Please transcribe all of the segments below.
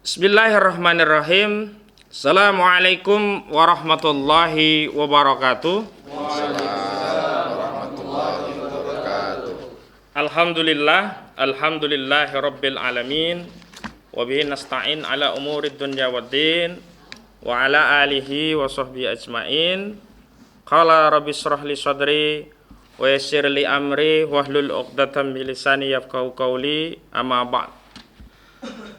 Bismillahirrahmanirrahim. Assalamualaikum warahmatullahi wabarakatuh. Alhamdulillah, alhamdulillahi rabbil alamin. Wa bihi nasta'in ala umurid dunya waddin. Wa ala alihi wa sahbihi ajmain. Qala rabbi shrah li sadri wa yassir li amri wahlul 'uqdatam min lisani yafqahu qawli. Amma ba'd.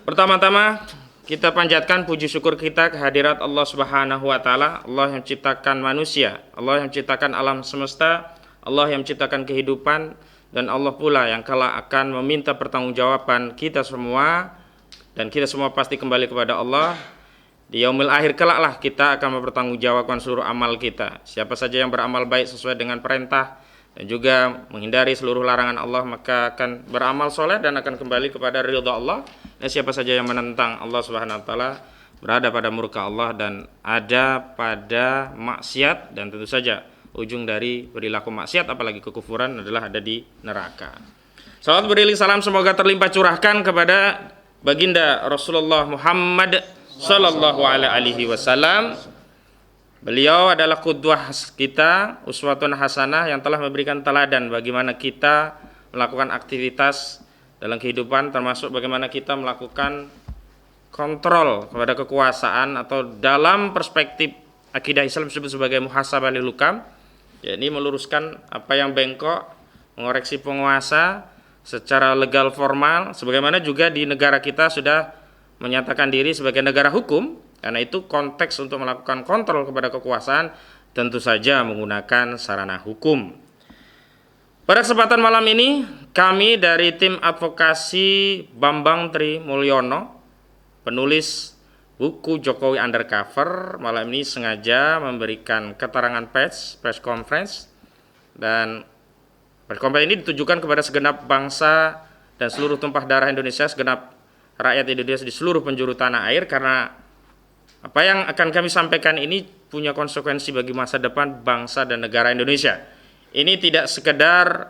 Pertama-tama kita panjatkan puji syukur kita kehadirat Allah Subhanahu wa taala, Allah yang menciptakan manusia, Allah yang menciptakan alam semesta, Allah yang menciptakan kehidupan, dan Allah pula yang kelak akan meminta pertanggungjawaban kita semua, dan kita semua pasti kembali kepada Allah. Di yaumil akhir kelaklah kita akan mempertanggungjawabkan seluruh amal kita. Siapa saja yang beramal baik sesuai dengan perintah dan juga menghindari seluruh larangan Allah, maka akan beramal soleh dan akan kembali kepada ridha Allah. Dan siapa saja yang menentang Allah Subhanahu wa taala berada pada murka Allah dan ada pada maksiat, dan tentu saja ujung dari perilaku maksiat apalagi kekufuran adalah ada di neraka. Salawat beriring salam semoga terlimpah curahkan kepada baginda Rasulullah Muhammad sallallahu alaihi wasallam. Beliau adalah qudwah kita, uswatun hasanah yang telah memberikan teladan bagaimana kita melakukan aktivitas dalam kehidupan, termasuk bagaimana kita melakukan kontrol kepada kekuasaan, atau dalam perspektif akidah Islam disebut sebagai muhasabah lil hukam, yakni meluruskan apa yang bengkok, mengoreksi penguasa secara legal formal, sebagaimana juga di negara kita sudah menyatakan diri sebagai negara hukum. Karena itu konteks untuk melakukan kontrol kepada kekuasaan tentu saja menggunakan sarana hukum. Pada kesempatan malam ini kami dari tim advokasi Bambang Tri Mulyono, penulis buku Jokowi Undercover, malam ini sengaja memberikan keterangan press conference, dan press conference ini ditujukan kepada segenap bangsa dan seluruh tumpah darah Indonesia, segenap rakyat Indonesia di seluruh penjuru tanah air, karena apa yang akan kami sampaikan ini punya konsekuensi bagi masa depan bangsa dan negara Indonesia. Ini tidak sekedar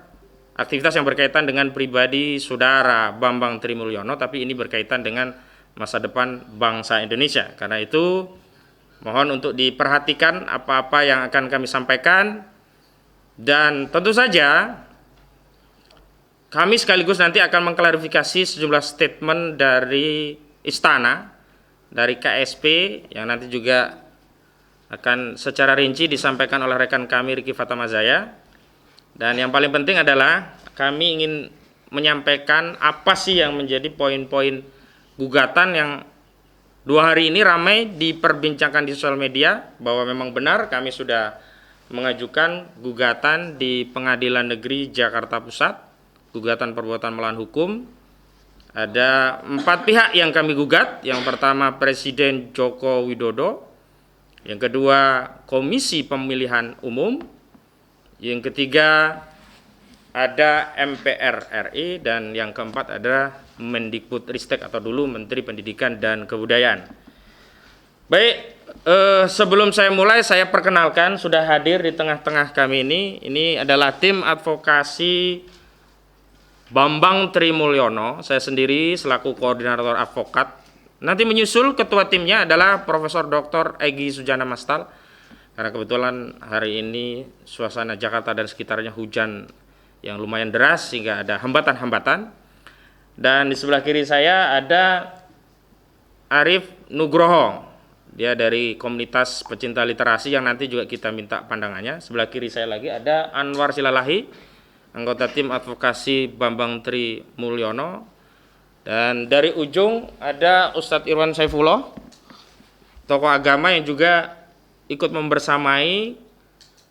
aktivitas yang berkaitan dengan pribadi saudara Bambang Tri Mulyono, tapi ini berkaitan dengan masa depan bangsa Indonesia. Karena itu mohon untuk diperhatikan apa-apa yang akan kami sampaikan, dan tentu saja kami sekaligus nanti akan mengklarifikasi sejumlah statement dari Istana, dari KSP, yang nanti juga akan secara rinci disampaikan oleh rekan kami Riki Fatamazaya. Dan yang paling penting adalah kami ingin menyampaikan apa sih yang menjadi poin-poin gugatan yang 2 hari ini ramai diperbincangkan di sosial media, bahwa memang benar kami sudah mengajukan gugatan di Pengadilan Negeri Jakarta Pusat, gugatan perbuatan melawan hukum. Ada 4 pihak yang kami gugat. Yang pertama Presiden Joko Widodo, yang kedua Komisi Pemilihan Umum, yang ketiga ada MPR RI, dan yang keempat ada Mendikbudristek atau dulu Menteri Pendidikan dan Kebudayaan. Baik, sebelum saya mulai, saya perkenalkan sudah hadir di tengah-tengah kami ini. Ini adalah tim advokasi Bambang Tri Mulyono, saya sendiri selaku koordinator advokat. Nanti menyusul ketua timnya adalah Profesor Dr. Egy Sujana Mastal. Karena kebetulan hari ini suasana Jakarta dan sekitarnya hujan yang lumayan deras sehingga ada hambatan-hambatan. Dan di sebelah kiri saya ada Arif Nugroho. Dia dari komunitas pecinta literasi yang nanti juga kita minta pandangannya. Sebelah kiri saya lagi ada Anwar Silalahi, anggota tim advokasi Bambang Tri Mulyono. Dan dari ujung ada Ustadz Irwan Saifullah, tokoh agama yang juga ikut membersamai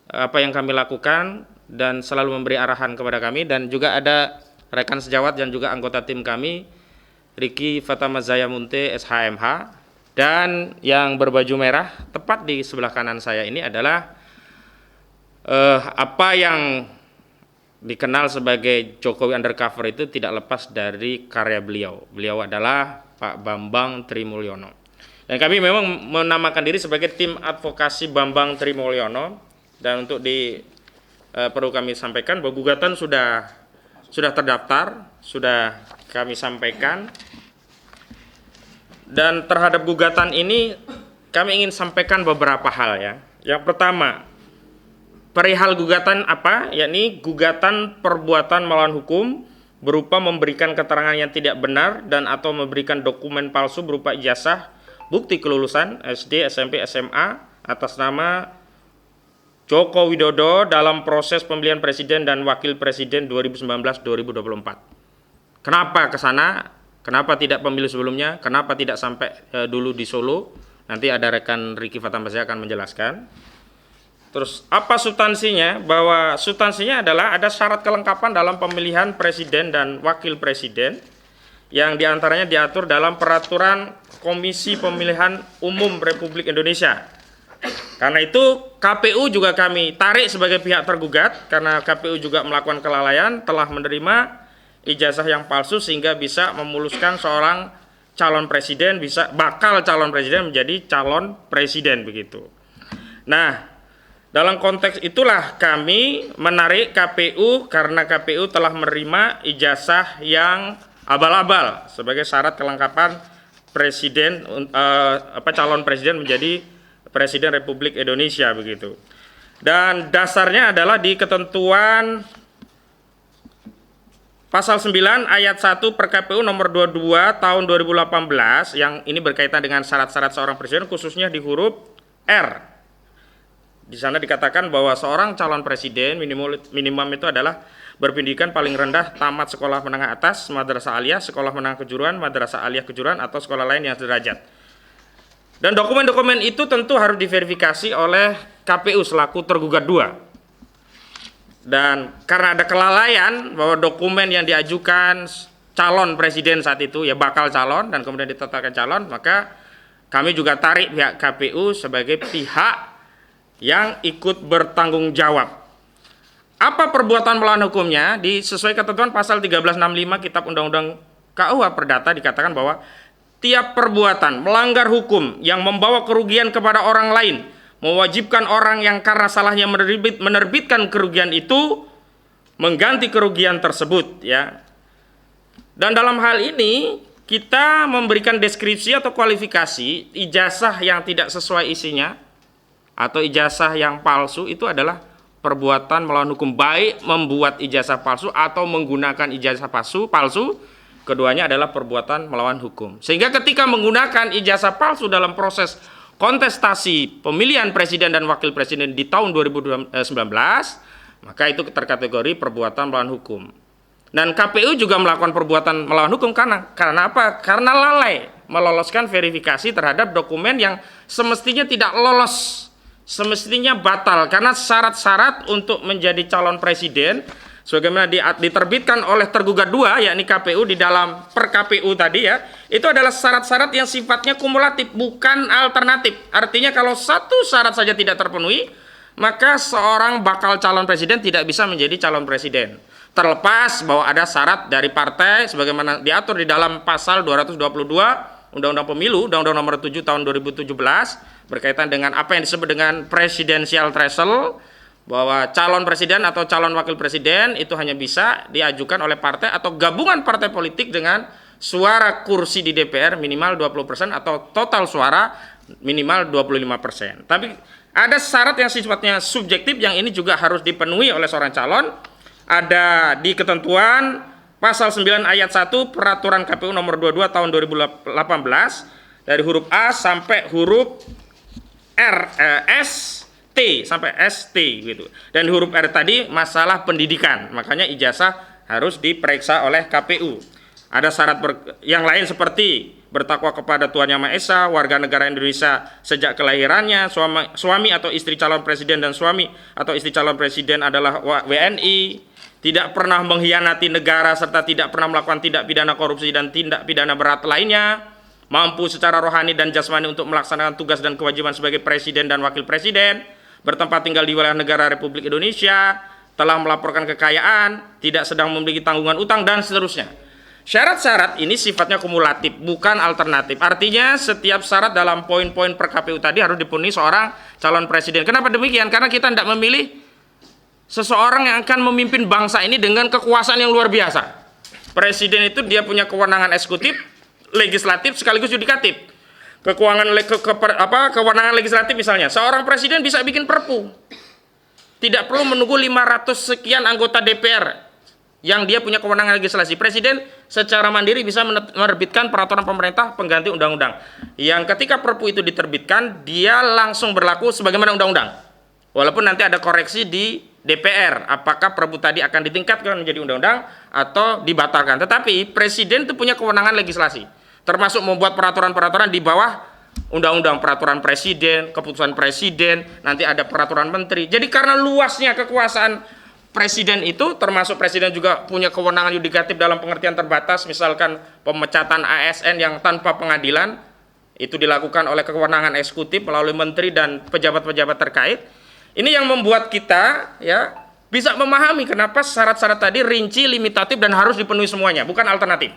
apa yang kami lakukan dan selalu memberi arahan kepada kami. Dan juga ada rekan sejawat dan juga anggota tim kami, Riki Fatamazaya Munte SHMH. Dan yang berbaju merah tepat di sebelah kanan saya ini adalah apa yang dikenal sebagai Jokowi Undercover itu tidak lepas dari karya beliau. Beliau adalah Pak Bambang Tri Mulyono. Dan kami memang menamakan diri sebagai tim advokasi Bambang Tri Mulyono. Dan untuk perlu kami sampaikan bahwa gugatan sudah terdaftar, sudah kami sampaikan. Dan terhadap gugatan ini kami ingin sampaikan beberapa hal ya. Yang pertama, perihal gugatan apa? Yakni gugatan perbuatan melawan hukum berupa memberikan keterangan yang tidak benar dan atau memberikan dokumen palsu berupa ijazah, bukti kelulusan SD, SMP, SMA atas nama Joko Widodo dalam proses pemilihan presiden dan wakil presiden 2019-2024. Kenapa ke sana? Kenapa tidak pemilu sebelumnya? Kenapa tidak sampai dulu di Solo? Nanti ada rekan Riki Fatambasi akan menjelaskan. Terus apa substansinya? Bahwa substansinya adalah ada syarat kelengkapan dalam pemilihan presiden dan wakil presiden yang diantaranya diatur dalam peraturan Komisi Pemilihan Umum Republik Indonesia. Karena itu KPU juga kami tarik sebagai pihak tergugat karena KPU juga melakukan kelalaian, telah menerima ijazah yang palsu sehingga bisa memuluskan seorang calon presiden, bakal calon presiden menjadi calon presiden begitu. Nah, dalam konteks itulah kami menarik KPU karena KPU telah menerima ijazah yang abal-abal sebagai syarat kelengkapan presiden calon presiden menjadi Presiden Republik Indonesia begitu. Dan dasarnya adalah di ketentuan Pasal 9 ayat 1 PKPU nomor 22 tahun 2018 yang ini berkaitan dengan syarat-syarat seorang presiden khususnya di huruf R. Di sana dikatakan bahwa seorang calon presiden minimum itu adalah berpendidikan paling rendah tamat sekolah menengah atas, madrasah aliyah, sekolah menengah kejuruan, madrasah aliyah kejuruan atau sekolah lain yang sederajat. Dan dokumen-dokumen itu tentu harus diverifikasi oleh KPU selaku tergugat 2. Dan karena ada kelalaian bahwa dokumen yang diajukan calon presiden saat itu ya bakal calon dan kemudian ditetapkan calon, maka kami juga tarik pihak KPU sebagai pihak yang ikut bertanggung jawab. Apa perbuatan melawan hukumnya? Sesuai ketentuan pasal 1365 Kitab Undang-Undang KUH Perdata dikatakan bahwa tiap perbuatan melanggar hukum yang membawa kerugian kepada orang lain mewajibkan orang yang karena salahnya menerbitkan kerugian itu mengganti kerugian tersebut ya. Dan dalam hal ini kita memberikan deskripsi atau kualifikasi ijazah yang tidak sesuai isinya atau ijazah yang palsu itu adalah perbuatan melawan hukum, baik membuat ijazah palsu atau menggunakan ijazah palsu. Keduanya adalah perbuatan melawan hukum. Sehingga ketika menggunakan ijazah palsu dalam proses kontestasi pemilihan presiden dan wakil presiden di tahun 2019, maka itu terkategori perbuatan melawan hukum. Dan KPU juga melakukan perbuatan melawan hukum karena apa? Karena lalai meloloskan verifikasi terhadap dokumen yang semestinya tidak lolos, semestinya batal karena syarat-syarat untuk menjadi calon presiden sebagaimana diterbitkan oleh tergugat 2 yakni KPU di dalam per KPU tadi ya, itu adalah syarat-syarat yang sifatnya kumulatif bukan alternatif. Artinya kalau satu syarat saja tidak terpenuhi, maka seorang bakal calon presiden tidak bisa menjadi calon presiden. Terlepas bahwa ada syarat dari partai sebagaimana diatur di dalam pasal 222 Undang-Undang Pemilu, Undang-Undang Nomor 7 Tahun 2017 berkaitan dengan apa yang disebut dengan presidential threshold, bahwa calon presiden atau calon wakil presiden itu hanya bisa diajukan oleh partai atau gabungan partai politik dengan suara kursi di DPR minimal 20% atau total suara minimal 25%. Tapi ada syarat yang sifatnya subjektif yang ini juga harus dipenuhi oleh seorang calon. Ada di ketentuan pasal 9 ayat 1 peraturan KPU nomor 22 tahun 2018 dari huruf A sampai huruf R, S, T sampai ST gitu. Dan huruf R tadi masalah pendidikan. Makanya ijazah harus diperiksa oleh KPU. Ada syarat yang lain seperti bertakwa kepada Tuhan Yang Maha Esa, warga negara Indonesia sejak kelahirannya, suami atau istri calon presiden dan suami atau istri calon presiden adalah WNI, tidak pernah mengkhianati negara serta tidak pernah melakukan tindak pidana korupsi dan tindak pidana berat lainnya, mampu secara rohani dan jasmani untuk melaksanakan tugas dan kewajiban sebagai presiden dan wakil presiden, bertempat tinggal di wilayah negara Republik Indonesia, telah melaporkan kekayaan, tidak sedang memiliki tanggungan utang, dan seterusnya. Syarat-syarat ini sifatnya kumulatif, bukan alternatif. Artinya setiap syarat dalam poin-poin per KPU tadi harus dipenuhi seorang calon presiden. Kenapa demikian? Karena kita tidak memilih seseorang yang akan memimpin bangsa ini dengan kekuasaan yang luar biasa. Presiden itu dia punya kewenangan eksekutif, legislatif sekaligus yudikatif. Kewenangan legislatif misalnya, seorang presiden bisa bikin perpu. Tidak perlu menunggu 500 sekian anggota DPR yang dia punya kewenangan legislasi. Presiden secara mandiri bisa menerbitkan peraturan pemerintah pengganti undang-undang. Yang ketika perpu itu diterbitkan, dia langsung berlaku sebagaimana undang-undang. Walaupun nanti ada koreksi di DPR, apakah perpu tadi akan ditingkatkan menjadi undang-undang atau dibatalkan. Tetapi presiden itu punya kewenangan legislasi, termasuk membuat peraturan-peraturan di bawah undang-undang, peraturan presiden, keputusan presiden, nanti ada peraturan menteri. Jadi karena luasnya kekuasaan presiden itu, termasuk presiden juga punya kewenangan yudikatif dalam pengertian terbatas, misalkan pemecatan ASN yang tanpa pengadilan, itu dilakukan oleh kewenangan eksekutif melalui menteri dan pejabat-pejabat terkait. Ini yang membuat kita ya bisa memahami kenapa syarat-syarat tadi rinci, limitatif, dan harus dipenuhi semuanya, bukan alternatif.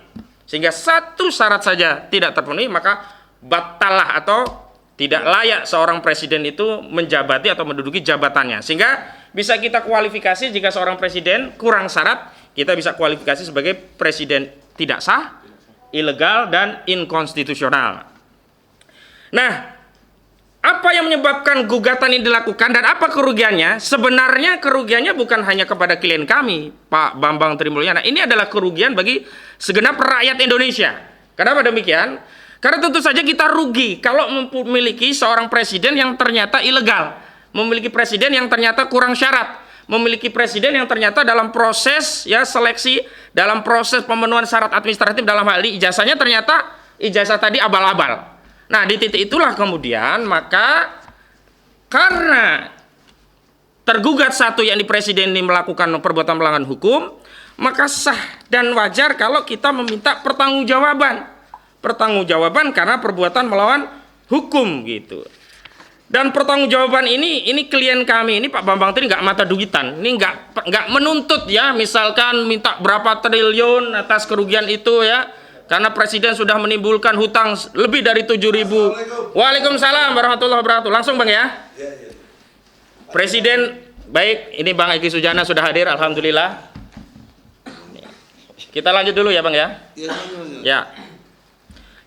Sehingga satu syarat saja tidak terpenuhi, maka batalah atau tidak layak seorang presiden itu menjabati atau menduduki jabatannya. Sehingga bisa kita kualifikasi jika seorang presiden kurang syarat, kita bisa kualifikasi sebagai presiden tidak sah, ilegal, dan inkonstitusional. Nah, apa yang menyebabkan gugatan ini dilakukan dan apa kerugiannya? Sebenarnya kerugiannya bukan hanya kepada klien kami, Pak Bambang Trimulyana. Ini adalah kerugian bagi segenap rakyat Indonesia. Kenapa demikian? Karena tentu saja kita rugi kalau memiliki seorang presiden yang ternyata ilegal, memiliki presiden yang ternyata kurang syarat, memiliki presiden yang ternyata dalam proses ya seleksi, dalam proses pemenuhan syarat administratif dalam hal ini ijazahnya ternyata ijazah tadi abal-abal. Nah, di titik itulah kemudian maka karena tergugat satu yakni presiden ini melakukan perbuatan pelanggaran hukum, maka sah dan wajar kalau kita meminta pertanggungjawaban karena perbuatan melawan hukum gitu. Dan pertanggungjawaban ini klien kami ini Pak Bambang tadi nggak mata duitan, ini nggak menuntut ya misalkan minta berapa triliun atas kerugian itu ya, karena presiden sudah menimbulkan hutang lebih dari 7.000. Waalaikumsalam warahmatullahi wabarakatuh. Langsung Bang ya. Presiden baik, ini Bang Egy Sujana sudah hadir, alhamdulillah. Kita lanjut dulu ya Bang ya. Ya.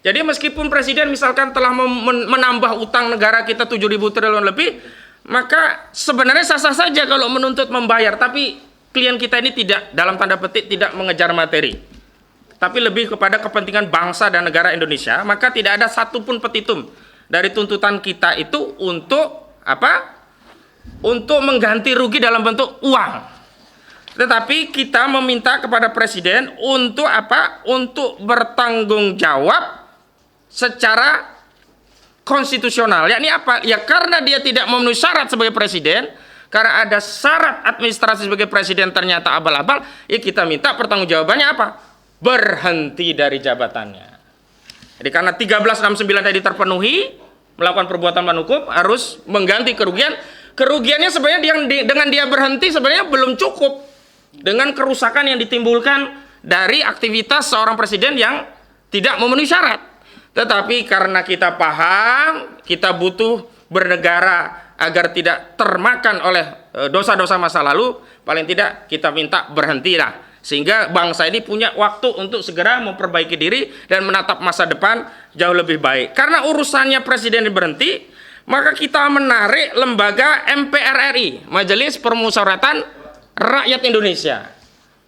Jadi meskipun presiden misalkan telah menambah utang negara kita 7.000 triliun lebih, maka sebenarnya sah-sah saja kalau menuntut membayar. Tapi klien kita ini tidak, dalam tanda petik, tidak mengejar materi, tapi lebih kepada kepentingan bangsa dan negara Indonesia. Maka tidak ada satupun petitum dari tuntutan kita itu untuk apa? Untuk mengganti rugi dalam bentuk uang. Tetapi kita meminta kepada presiden untuk apa? Untuk bertanggung jawab secara konstitusional. Yakni apa? Ya karena dia tidak memenuhi syarat sebagai presiden, karena ada syarat administrasi sebagai presiden ternyata abal-abal, ya kita minta pertanggungjawabannya apa? Berhenti dari jabatannya. Jadi karena 1369 tadi terpenuhi, melakukan perbuatan melawan hukum, harus mengganti kerugian. Kerugiannya sebenarnya dengan dia berhenti sebenarnya belum cukup dengan kerusakan yang ditimbulkan dari aktivitas seorang presiden yang tidak memenuhi syarat. Tetapi karena kita paham, kita butuh bernegara agar tidak termakan oleh dosa-dosa masa lalu, paling tidak kita minta berhentilah. Sehingga bangsa ini punya waktu untuk segera memperbaiki diri dan menatap masa depan jauh lebih baik. Karena urusannya presiden berhenti, maka kita menarik lembaga MPR RI, Majelis Permusyawaratan Rakyat Indonesia.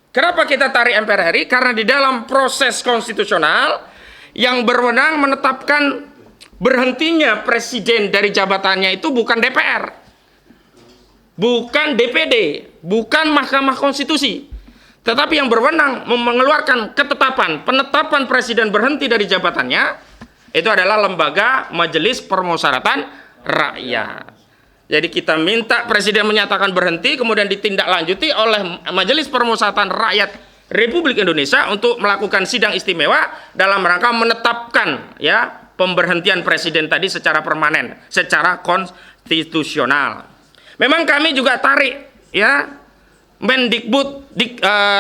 Kenapa kita tarik MPR RI? Karena di dalam proses konstitusional yang berwenang menetapkan berhentinya presiden dari jabatannya itu bukan DPR, bukan DPD, bukan Mahkamah Konstitusi, tetapi yang berwenang mengeluarkan penetapan presiden berhenti dari jabatannya itu adalah lembaga Majelis Permusyawaratan Rakyat. Jadi kita minta presiden menyatakan berhenti, kemudian ditindaklanjuti oleh Majelis Permusyawaratan Rakyat Republik Indonesia untuk melakukan sidang istimewa dalam rangka menetapkan ya pemberhentian presiden tadi secara permanen, secara konstitusional. Memang kami juga tarik ya Mendikbud,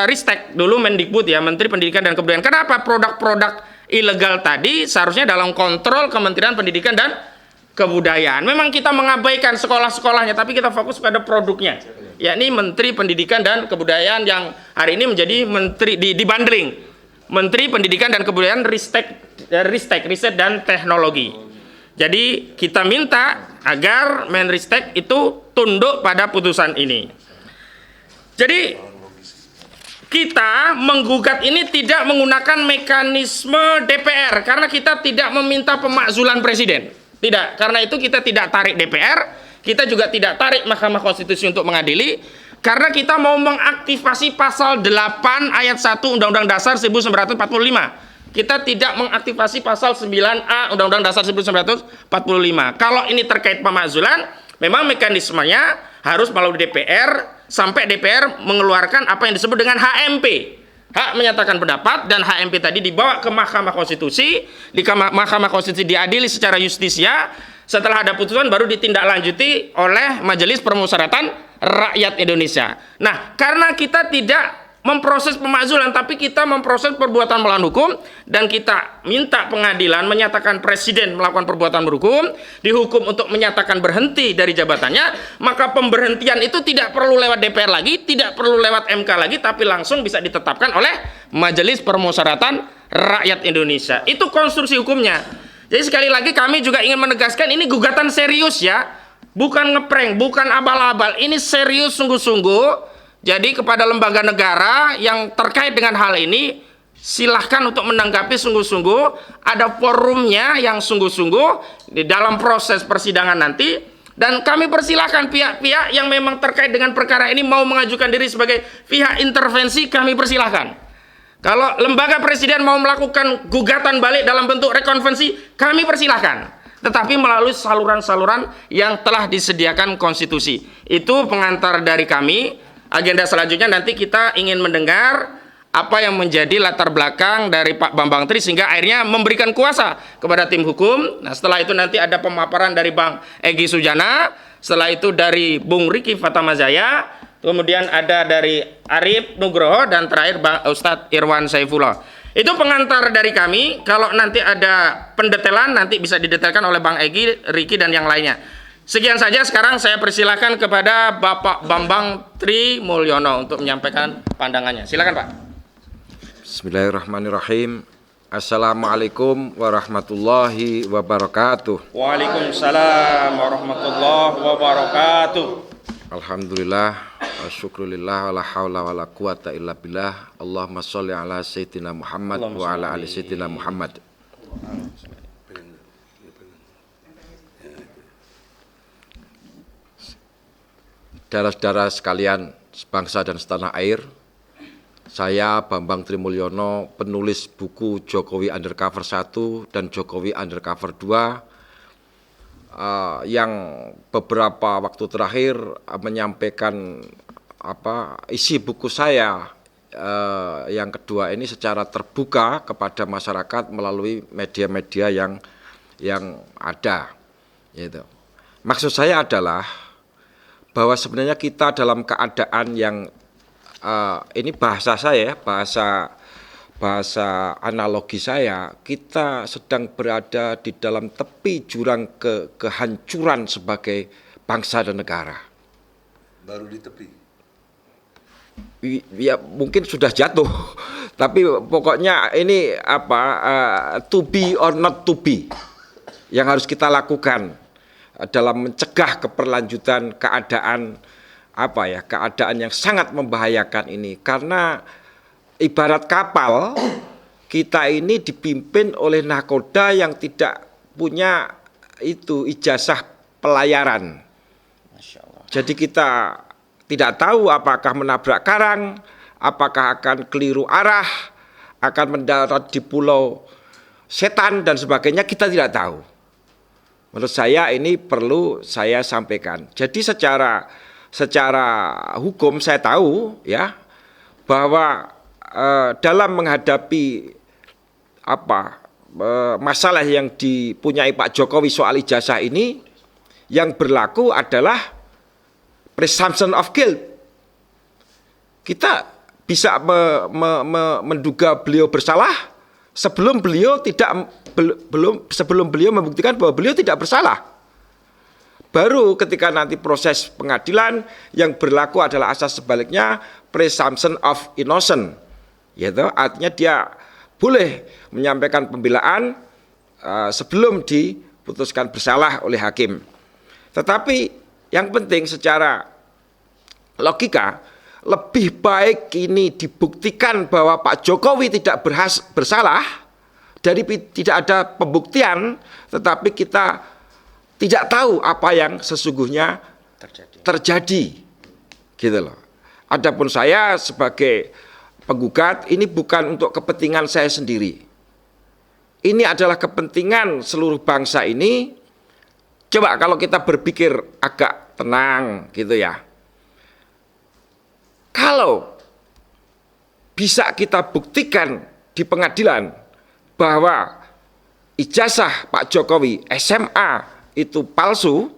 Ristek dulu Mendikbud ya, Menteri Pendidikan dan Kebudayaan. Kenapa produk-produk ilegal tadi seharusnya dalam kontrol Kementerian Pendidikan dan Kebudayaan. Memang kita mengabaikan sekolah-sekolahnya, tapi kita fokus pada produknya, yakni Menteri Pendidikan dan Kebudayaan yang hari ini menjadi menteri dibandling Menteri Pendidikan dan Kebudayaan Ristek, Riset dan Teknologi. Jadi kita minta agar Menristek itu tunduk pada putusan ini. Jadi kita menggugat ini tidak menggunakan mekanisme DPR karena kita tidak meminta pemakzulan presiden. Tidak, karena itu kita tidak tarik DPR, kita juga tidak tarik Mahkamah Konstitusi untuk mengadili, karena kita mau mengaktifasi pasal 8 ayat 1 Undang-Undang Dasar 1945. Kita tidak mengaktifasi pasal 9A Undang-Undang Dasar 1945. Kalau ini terkait pemakzulan, memang mekanismenya harus melalui DPR sampai DPR mengeluarkan apa yang disebut dengan HMP. Hak menyatakan pendapat, dan HMP tadi dibawa ke Mahkamah Konstitusi, di Mahkamah Konstitusi diadili secara justisia, setelah ada putusan baru ditindaklanjuti oleh Majelis Permusyawaratan Rakyat Indonesia. Nah, karena kita tidak memproses pemakzulan, tapi kita memproses perbuatan melawan hukum, dan kita minta pengadilan menyatakan presiden melakukan perbuatan berhukum, dihukum untuk menyatakan berhenti dari jabatannya, maka pemberhentian itu tidak perlu lewat DPR lagi, tidak perlu lewat MK lagi, tapi langsung bisa ditetapkan oleh Majelis Permusyawaratan Rakyat Indonesia. Itu konstruksi hukumnya. Jadi sekali lagi kami juga ingin menegaskan, ini gugatan serius ya, bukan ngeprank, bukan abal-abal, ini serius sungguh-sungguh. Jadi kepada lembaga negara yang terkait dengan hal ini, silahkan untuk menanggapi sungguh-sungguh, ada forumnya yang sungguh-sungguh di dalam proses persidangan nanti, dan kami persilahkan pihak-pihak yang memang terkait dengan perkara ini mau mengajukan diri sebagai pihak intervensi, kami persilahkan. Kalau lembaga presiden mau melakukan gugatan balik dalam bentuk rekonvensi, kami persilahkan. Tetapi melalui saluran-saluran yang telah disediakan konstitusi. Itu pengantar dari kami. Agenda selanjutnya nanti kita ingin mendengar apa yang menjadi latar belakang dari Pak Bambang Tri sehingga akhirnya memberikan kuasa kepada tim hukum. Nah, setelah itu nanti ada pemaparan dari Bang Egy Sujana, setelah itu dari Bung Riki Fatamazaya, kemudian ada dari Arif Nugroho, dan terakhir Bang Ustadz Irwan Saifullah. Itu pengantar dari kami. Kalau nanti ada pendetailan nanti bisa didetailkan oleh Bang Egy, Riki, dan yang lainnya. Sekian saja, sekarang saya persilakan kepada Bapak Bambang Tri Mulyono untuk menyampaikan pandangannya. Silakan Pak. Bismillahirrahmanirrahim. Assalamualaikum warahmatullahi wabarakatuh. Waalaikumsalam warahmatullahi wabarakatuh. Alhamdulillah, syukrulillah, wala hawla wala quwata illa billah. Allahumma sholli ala sayyidina Muhammad wa ala ali sayyidina Muhammad. Saudara-saudara sekalian sebangsa dan setanah air, saya Bambang Tri Mulyono, penulis buku Jokowi Undercover 1 dan Jokowi Undercover 2, yang beberapa waktu terakhir menyampaikan isi buku saya yang kedua ini secara terbuka kepada masyarakat melalui media-media yang ada. Gitu. Maksud saya adalah bahwa sebenarnya kita dalam keadaan yang ini bahasa saya, bahasa analogi saya, kita sedang berada di dalam tepi jurang kehancuran sebagai bangsa dan negara. Baru di tepi. Ya mungkin sudah jatuh, tapi pokoknya ini to be or not to be yang harus kita lakukan dalam mencegah keberlanjutan keadaan keadaan yang sangat membahayakan ini. Karena ibarat kapal, kita ini dipimpin oleh nahkoda yang tidak punya ijazah pelayaran. Masya Allah. Jadi kita tidak tahu apakah menabrak karang, apakah akan keliru arah, akan mendarat di pulau setan dan sebagainya, kita tidak tahu. Menurut saya ini perlu saya sampaikan. Jadi secara hukum saya tahu ya bahwa dalam menghadapi masalah yang dipunyai Pak Jokowi soal ijazah ini, yang berlaku adalah presumption of guilt. Kita bisa menduga beliau bersalah sebelum beliau membuktikan bahwa beliau tidak bersalah. Baru ketika nanti proses pengadilan yang berlaku adalah asas sebaliknya, presumption of innocent. Yaitu artinya dia boleh menyampaikan pembelaan sebelum diputuskan bersalah oleh hakim. Tetapi yang penting secara logika, lebih baik ini dibuktikan bahwa Pak Jokowi tidak bersalah dari tidak ada pembuktian, tetapi kita tidak tahu apa yang sesungguhnya terjadi. Gitu loh. Adapun saya sebagai penggugat, ini bukan untuk kepentingan saya sendiri. Ini adalah kepentingan seluruh bangsa ini. Coba kalau kita berpikir agak tenang gitu ya. Kalau bisa kita buktikan di pengadilan bahwa ijazah Pak Jokowi SMA itu palsu,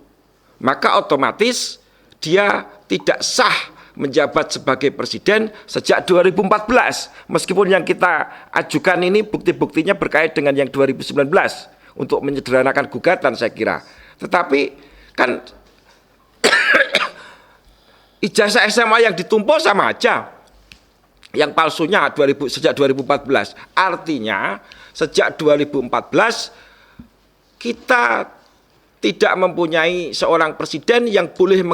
maka otomatis dia tidak sah menjabat sebagai presiden sejak 2014. Meskipun yang kita ajukan ini bukti-buktinya berkait dengan yang 2019 untuk menyederhanakan gugatan saya kira. Tetapi kan ijazah SMA yang ditumpuk sama aja. Yang palsunya sejak 2014. Artinya sejak 2014 kita tidak mempunyai seorang presiden yang boleh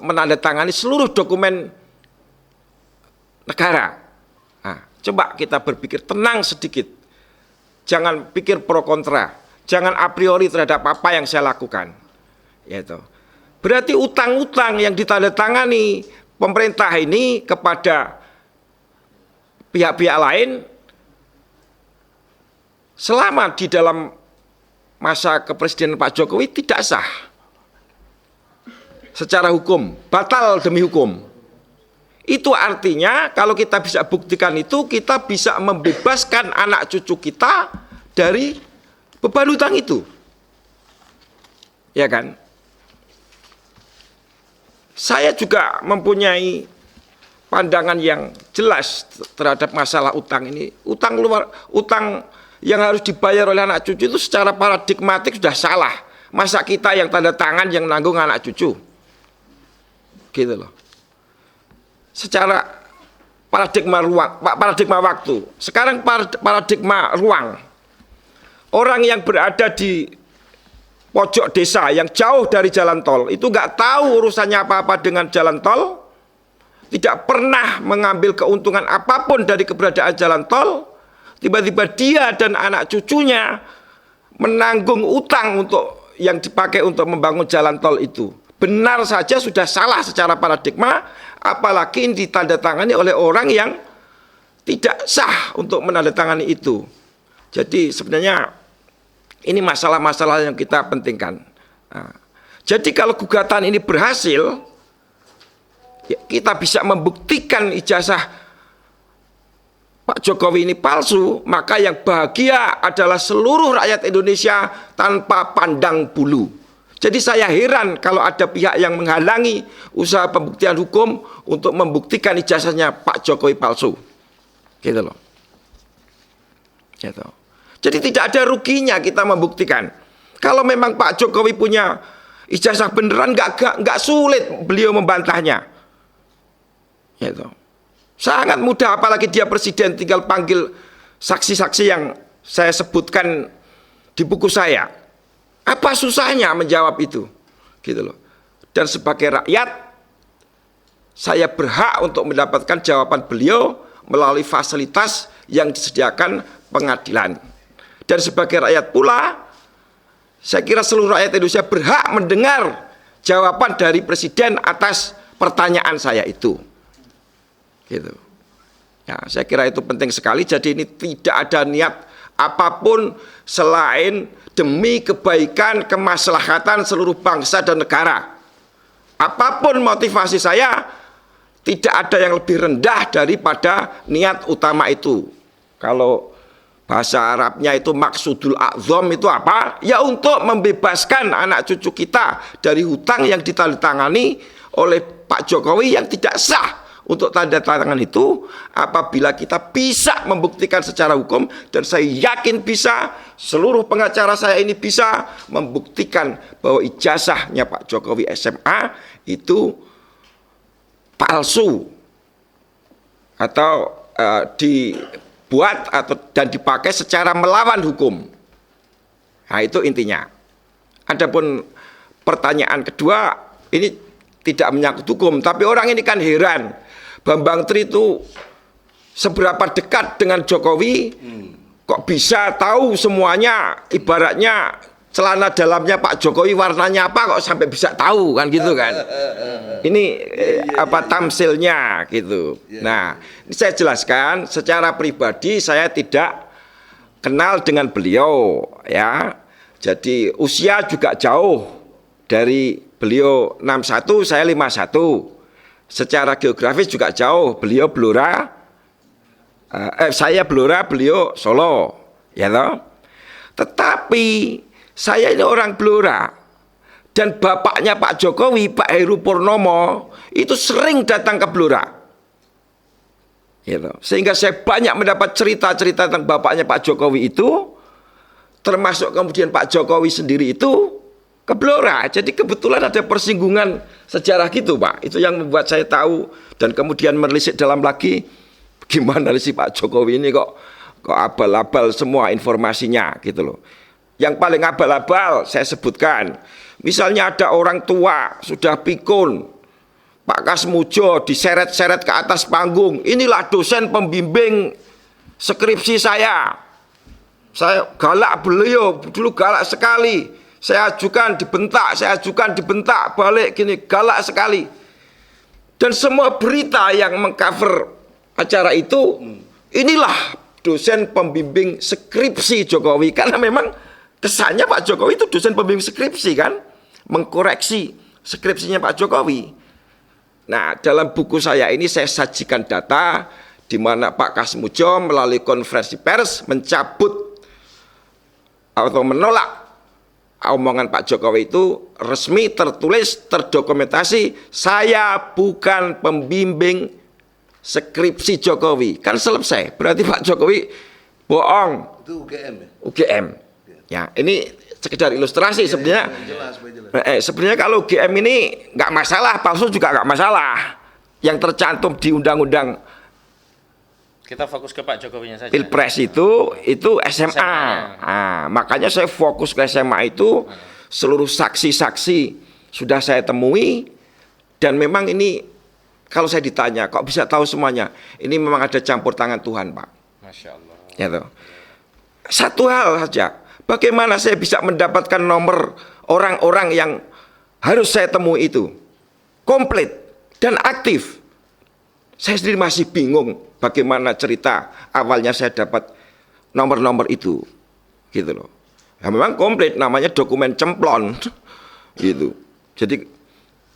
menandatangani seluruh dokumen negara. Nah, coba kita berpikir tenang sedikit. Jangan pikir pro kontra. Jangan a priori terhadap apa yang saya lakukan. Yaitu. Berarti utang-utang yang ditandatangani pemerintah ini kepada pihak-pihak lain selama di dalam masa kepresidenan Pak Jokowi tidak sah secara hukum, batal demi hukum. Itu artinya kalau kita bisa buktikan itu, kita bisa membebaskan anak cucu kita dari beban hutang itu. Ya kan? Saya juga mempunyai pandangan yang jelas terhadap masalah utang ini. Utang yang harus dibayar oleh anak cucu itu secara paradigmatik sudah salah. Masa kita yang tanda tangan yang nanggung anak cucu? Gitu loh. Secara paradigma waktu. Sekarang paradigma ruang. Orang yang berada di pojok desa yang jauh dari jalan tol itu nggak tahu urusannya apa-apa dengan jalan tol, tidak pernah mengambil keuntungan apapun dari keberadaan jalan tol. Tiba-tiba dia dan anak cucunya menanggung utang untuk yang dipakai untuk membangun jalan tol itu. Benar saja sudah salah secara paradigma, apalagi ini ditandatangani oleh orang yang tidak sah untuk menandatangani itu. Jadi sebenarnya ini masalah-masalah yang kita pentingkan. Nah, jadi kalau gugatan ini berhasil, ya kita bisa membuktikan ijazah Pak Jokowi ini palsu, maka yang bahagia adalah seluruh rakyat Indonesia tanpa pandang bulu. Jadi saya heran kalau ada pihak yang menghalangi usaha pembuktian hukum untuk membuktikan ijazahnya Pak Jokowi palsu. Gitu loh. Gitu. Jadi tidak ada ruginya kita membuktikan. Kalau memang Pak Jokowi punya ijazah beneran, nggak sulit beliau membantahnya. Gitu. Sangat mudah, apalagi dia presiden, tinggal panggil saksi-saksi yang saya sebutkan di buku saya. Apa susahnya menjawab itu? Gitu loh. Dan sebagai rakyat, saya berhak untuk mendapatkan jawaban beliau melalui fasilitas yang disediakan pengadilan. Dan sebagai rakyat pula, saya kira seluruh rakyat Indonesia berhak mendengar jawaban dari presiden atas pertanyaan saya itu. Gitu. Ya, saya kira itu penting sekali. Jadi ini tidak ada niat apapun selain demi kebaikan, kemaslahatan seluruh bangsa dan negara. Apapun motivasi saya, tidak ada yang lebih rendah daripada niat utama itu. Kalau bahasa Arabnya itu maksudul a'zam itu apa? Ya untuk membebaskan anak cucu kita dari hutang yang ditandatangani oleh Pak Jokowi yang tidak sah. Untuk tanda tangan itu, apabila kita bisa membuktikan secara hukum, dan saya yakin bisa, seluruh pengacara saya ini bisa membuktikan bahwa ijazahnya Pak Jokowi SMA itu palsu atau dibuat dan dipakai secara melawan hukum. Nah, itu intinya. Adapun pertanyaan kedua, ini tidak menyangkut hukum, tapi orang ini kan heran. Bambang Tri itu seberapa dekat dengan Jokowi, kok bisa tahu semuanya, ibaratnya celana dalamnya Pak Jokowi warnanya apa kok sampai bisa tahu kan gitu kan. Ini tamsilnya gitu. Nah, ini saya jelaskan secara pribadi saya tidak kenal dengan beliau ya. Jadi usia juga jauh dari beliau 61, saya 51. Secara geografis juga jauh. Beliau Blora, saya Blora, beliau Solo, ya toh. Tetapi saya ini orang Blora dan bapaknya Pak Jokowi, Pak Heru Purnomo, itu sering datang ke Blora. Gitu. Sehingga saya banyak mendapat cerita-cerita tentang bapaknya Pak Jokowi itu, termasuk kemudian Pak Jokowi sendiri itu ke Blora. Jadi kebetulan ada persinggungan sejarah gitu Pak. Itu yang membuat saya tahu dan kemudian menelisik dalam lagi gimana sih Pak Jokowi ini kok abal-abal semua informasinya gitu loh. Yang paling abal-abal saya sebutkan, misalnya ada orang tua sudah pikun, Pak Kasmujo diseret-seret ke atas panggung, inilah dosen pembimbing skripsi saya galak beliau, dulu galak sekali, saya ajukan dibentak, balik gini, galak sekali. Dan semua berita yang mengcover acara itu, inilah dosen pembimbing skripsi Jokowi. Karena memang kesannya Pak Jokowi itu dosen pembimbing skripsi kan, mengkoreksi skripsinya Pak Jokowi. Nah, dalam buku saya ini saya sajikan data di mana Pak Kasmujo melalui konferensi pers mencabut atau menolak omongan Pak Jokowi itu resmi, tertulis, terdokumentasi, saya bukan pembimbing skripsi Jokowi. Kan selesai. Berarti Pak Jokowi bohong. Itu UGM ya? UGM. Ya, ini sekedar ilustrasi sebenarnya. Sebenarnya kalau UGM ini nggak masalah, palsu juga nggak masalah. Yang tercantum di undang-undang Kita fokus ke Pak Jokowinya saja. Pilpres itu SMA. Nah, makanya saya fokus ke SMA itu, seluruh saksi-saksi sudah saya temui, dan memang ini kalau saya ditanya kok bisa tahu semuanya, ini memang ada campur tangan Tuhan Pak. Masya Allah. Ya toh. Satu hal saja, bagaimana saya bisa mendapatkan nomor orang-orang yang harus saya temui itu komplit dan aktif. Saya sendiri masih bingung bagaimana cerita awalnya saya dapat nomor-nomor itu, gitu loh. Ya memang komplit, namanya dokumen cemplon, gitu. Jadi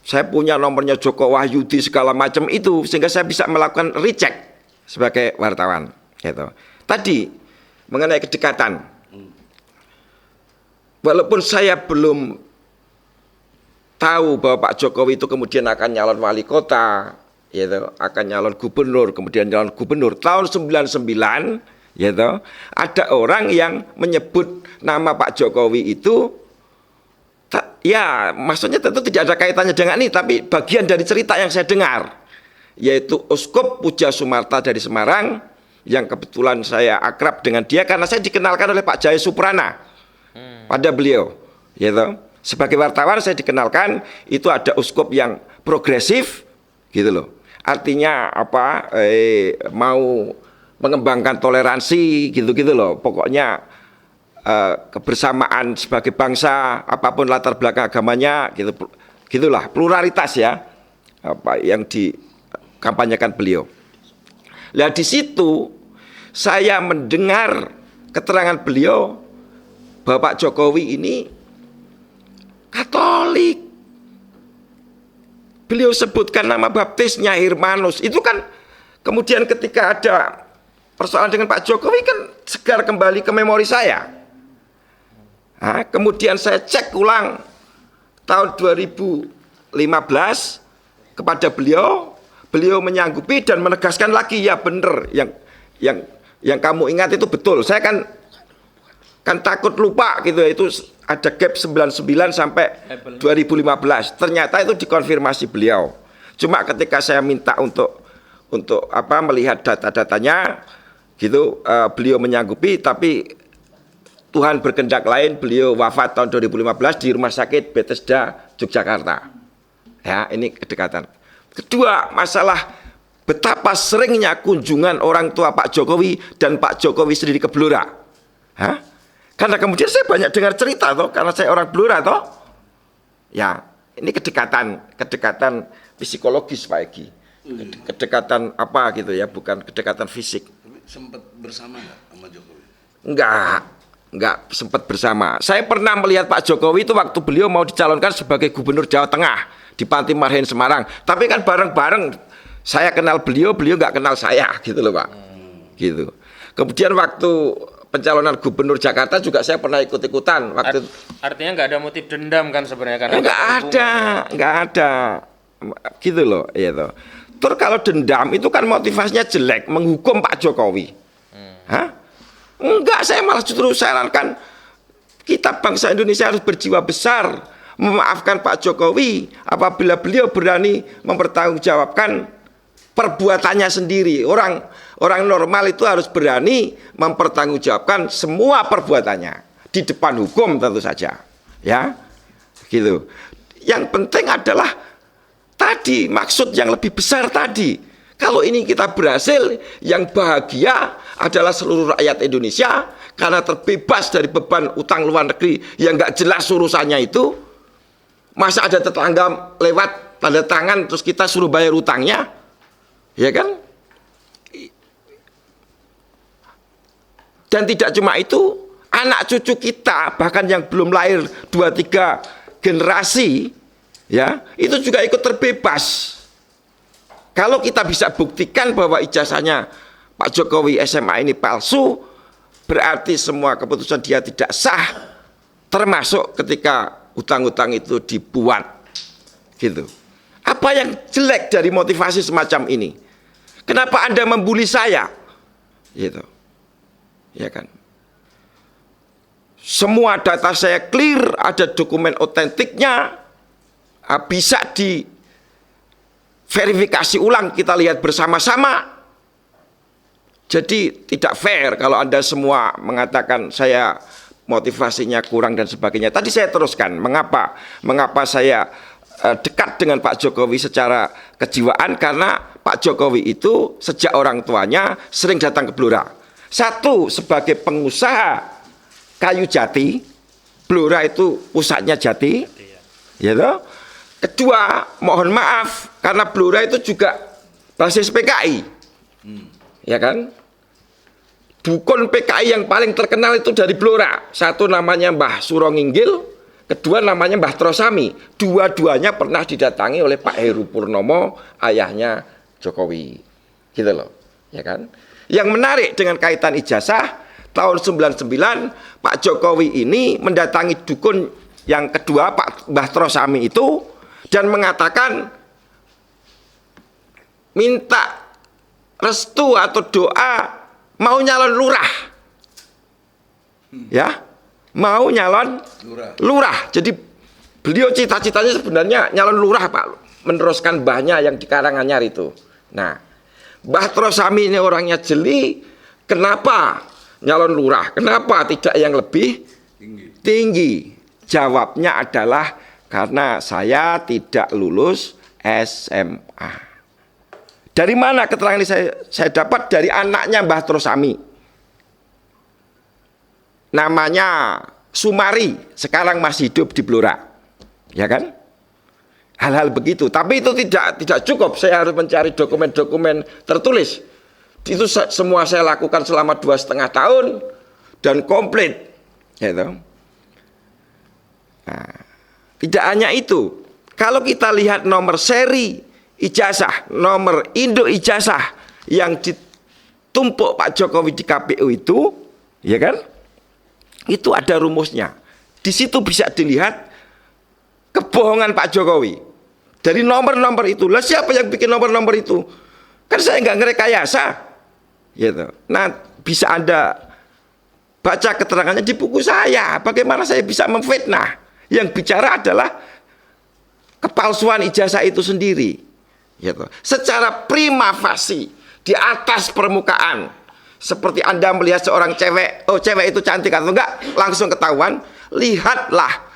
saya punya nomornya Joko Wahyudi segala macam itu, sehingga saya bisa melakukan recheck sebagai wartawan, gitu. Tadi mengenai kedekatan, walaupun saya belum tahu bahwa Pak Jokowi itu kemudian akan nyalon wali kota, yaitu akan nyalon gubernur, kemudian nyalon gubernur tahun 99, yaitu ada orang yang menyebut nama Pak Jokowi itu, ya maksudnya tentu tidak ada kaitannya dengan ini, tapi bagian dari cerita yang saya dengar, yaitu Uskup Puja Sumarta dari Semarang, yang kebetulan saya akrab dengan dia karena saya dikenalkan oleh Pak Jaya Suprana pada beliau, yaitu sebagai wartawan saya dikenalkan itu ada uskup yang progresif, gitu loh. Artinya apa? Mau mengembangkan toleransi, gitu-gitu loh. Pokoknya kebersamaan sebagai bangsa, apapun latar belakang agamanya, gitu, gitulah. Pluralitas ya, apa yang dikampanyekan beliau. Nah di situ saya mendengar keterangan beliau bahwa Pak Jokowi ini Katolik. Beliau sebutkan nama baptisnya Hirmanus. Itu kan kemudian ketika ada persoalan dengan Pak Jokowi kan segar kembali ke memori saya. Nah, kemudian saya cek ulang tahun 2015 kepada beliau. Beliau menyanggupi dan menegaskan lagi, ya benar yang kamu ingat itu betul. Saya kan takut lupa gitu ya, itu ada gap 99 sampai 2015. Ternyata itu dikonfirmasi beliau. Cuma ketika saya minta untuk melihat data-datanya gitu, beliau menyanggupi, tapi Tuhan berkehendak lain, beliau wafat tahun 2015 di Rumah Sakit Bethesda, Yogyakarta. Ya, ini kedekatan. Kedua, masalah betapa seringnya kunjungan orang tua Pak Jokowi dan Pak Jokowi sendiri ke Blora. Hah? Karena kemudian saya banyak dengar cerita toh, karena saya orang Blora toh. Ya, ini kedekatan psikologis Pak Egi. Kedekatan apa gitu ya, bukan kedekatan fisik. Tapi sempat bersama nggak sama Jokowi? Enggak sempat bersama. Saya pernah melihat Pak Jokowi itu waktu beliau mau dicalonkan sebagai Gubernur Jawa Tengah di Panti Marhen Semarang. Tapi kan bareng-bareng, saya kenal beliau, beliau nggak kenal saya, gitu loh Pak. Gitu. Kemudian waktu pencalonan Gubernur Jakarta juga saya pernah ikut-ikutan. Artinya nggak ada motif dendam kan sebenarnya, karena nggak ada, gitu loh. Gitu. Terus kalau dendam itu kan motivasinya jelek, menghukum Pak Jokowi. Hah? Enggak, saya malah justru sarankan kita bangsa Indonesia harus berjiwa besar, memaafkan Pak Jokowi apabila beliau berani mempertanggungjawabkan perbuatannya sendiri. Orang normal itu harus berani mempertanggungjawabkan semua perbuatannya di depan hukum tentu saja. Ya. Gitu. Yang penting adalah tadi maksud yang lebih besar tadi. Kalau ini kita berhasil, yang bahagia adalah seluruh rakyat Indonesia karena terbebas dari beban utang luar negeri yang nggak jelas urusannya itu. Masa ada tetangga lewat tanda tangan terus kita suruh bayar utangnya, ya kan? Dan tidak cuma itu, anak cucu kita bahkan yang belum lahir 2-3 generasi, ya itu juga ikut terbebas. Kalau kita bisa buktikan bahwa ijazahnya Pak Jokowi SMA ini palsu, berarti semua keputusan dia tidak sah, termasuk ketika utang-utang itu dibuat. Gitu. Apa yang jelek dari motivasi semacam ini? Kenapa Anda membuli saya? Gitu. Ya kan? Semua data saya clear, ada dokumen otentiknya, bisa diverifikasi ulang, kita lihat bersama-sama. Jadi tidak fair kalau Anda semua mengatakan saya motivasinya kurang dan sebagainya. Tadi saya teruskan mengapa saya dekat dengan Pak Jokowi secara kejiwaan, karena Pak Jokowi itu sejak orang tuanya sering datang ke Blora. Satu, sebagai pengusaha kayu jati, Blora itu pusatnya jati, ya toh. Kedua, mohon maaf karena Blora itu juga basis PKI, ya kan? Dukun PKI yang paling terkenal itu dari Blora. Satu namanya Mbah Suronginggil, kedua namanya Mbah Trosami. Dua-duanya pernah didatangi oleh Pak Heru Purnomo, ayahnya Jokowi, gitu loh, ya kan? Yang menarik dengan kaitan ijazah, tahun 99 Pak Jokowi ini mendatangi dukun yang kedua, Pak Mbah Trosami itu, dan mengatakan minta restu atau doa mau nyalon lurah, ya, mau nyalon lurah. Jadi beliau cita-citanya sebenarnya nyalon lurah Pak, meneruskan mbahnya yang di Karanganyar itu. Nah, Mbah Trosami ini orangnya jeli. Kenapa nyalon lurah? Kenapa tidak yang lebih tinggi? Jawabnya adalah karena saya tidak lulus SMA. Dari mana keterangan ini saya dapat? Dari anaknya Mbah Trosami. Namanya Sumari, sekarang masih hidup di Blora. Ya kan? Hal-hal begitu. Tapi itu tidak cukup. Saya harus mencari dokumen-dokumen tertulis. Itu semua saya lakukan selama 2,5 tahun dan komplit. Gitu. Nah, tidak hanya itu. Kalau kita lihat nomor seri ijazah, nomor induk ijazah yang ditumpuk Pak Jokowi di KPU itu, ya kan? Itu ada rumusnya. Di situ bisa dilihat kebohongan Pak Jokowi. Dari nomor-nomor itu. Lah siapa yang bikin nomor-nomor itu? Kan saya nggak ngerekayasa. Gitu. Nah, bisa Anda baca keterangannya di buku saya. Bagaimana saya bisa memfitnah? Yang bicara adalah kepalsuan ijazah itu sendiri. Gitu. Secara prima facie, di atas permukaan, seperti Anda melihat seorang cewek, oh cewek itu cantik atau enggak, langsung ketahuan. Lihatlah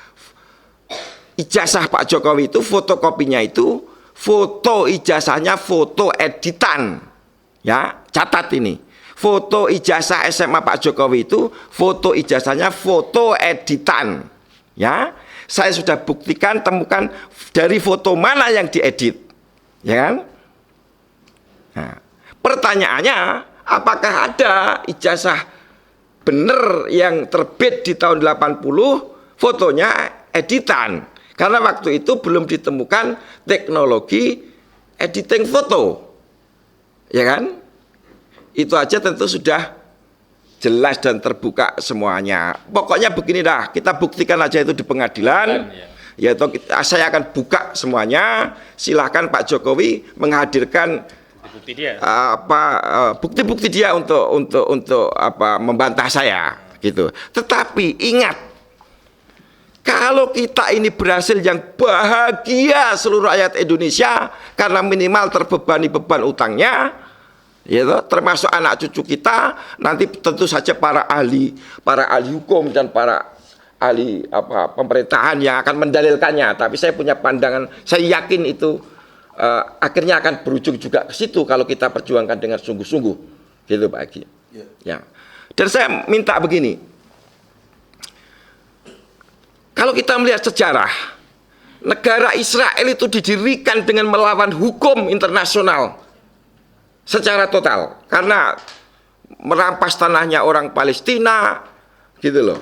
ijazah Pak Jokowi itu, fotokopinya itu, foto ijazahnya foto editan. Ya, catat ini. Foto ijazah SMA Pak Jokowi itu, foto ijazahnya foto editan. Ya, saya sudah buktikan, temukan dari foto mana yang diedit. Ya kan? Nah, pertanyaannya, apakah ada ijazah bener yang terbit di tahun 80 fotonya editan? Karena waktu itu belum ditemukan teknologi editing foto. Ya kan? Itu aja tentu sudah jelas dan terbuka semuanya. Pokoknya begini dah, kita buktikan aja itu di pengadilan. Yaitu saya akan buka semuanya. Silahkan Pak Jokowi menghadirkan bukti dia. Bukti-bukti dia untuk membantah saya gitu. Tetapi ingat, kalau kita ini berhasil yang bahagia seluruh rakyat Indonesia karena minimal terbebani beban utangnya, gitu, termasuk anak cucu kita, nanti tentu saja para ahli hukum dan para ahli pemerintahan yang akan mendalilkannya. Tapi saya punya pandangan, saya yakin itu akhirnya akan berujung juga ke situ kalau kita perjuangkan dengan sungguh-sungguh, gitu Pak Egi. Ya. Dan saya minta begini, kalau kita melihat sejarah, negara Israel itu didirikan dengan melawan hukum internasional secara total, karena merampas tanahnya orang Palestina, gitu loh,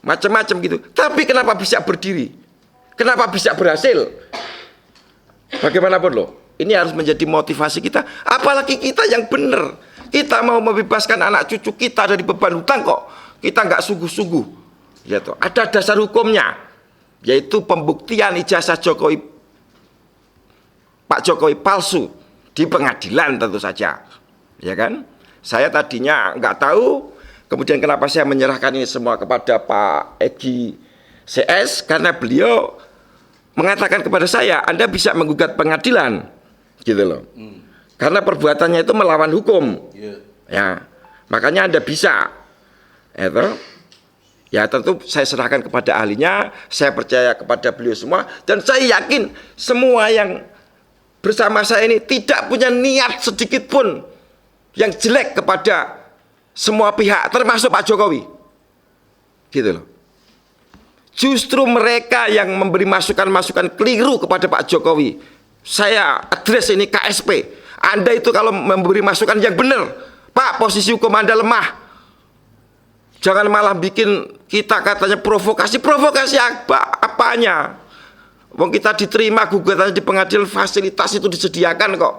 macam-macam gitu. Tapi kenapa bisa berdiri? Kenapa bisa berhasil? Bagaimanapun loh, ini harus menjadi motivasi kita. Apalagi kita yang benar, kita mau membebaskan anak cucu kita dari beban hutang kok kita nggak sungguh-sungguh. Gitu. Ada dasar hukumnya, yaitu pembuktian ijazah Pak Jokowi palsu di pengadilan tentu saja, ya kan? Saya tadinya nggak tahu, kemudian kenapa saya menyerahkan ini semua kepada Pak Egi CS, karena beliau mengatakan kepada saya, Anda bisa menggugat pengadilan, gitu loh. Karena perbuatannya itu melawan hukum, ya, makanya Anda bisa, itu. Ya tentu saya serahkan kepada ahlinya, saya percaya kepada beliau semua, dan saya yakin semua yang bersama saya ini tidak punya niat sedikit pun yang jelek kepada semua pihak, termasuk Pak Jokowi, gitu loh. Justru mereka yang memberi masukan-masukan keliru kepada Pak Jokowi, saya address ini KSP. Anda itu kalau memberi masukan yang benar, Pak, posisi hukum Anda lemah, jangan malah bikin kita katanya provokasi apanya? Wong kita diterima gugatannya di pengadilan, fasilitas itu disediakan kok.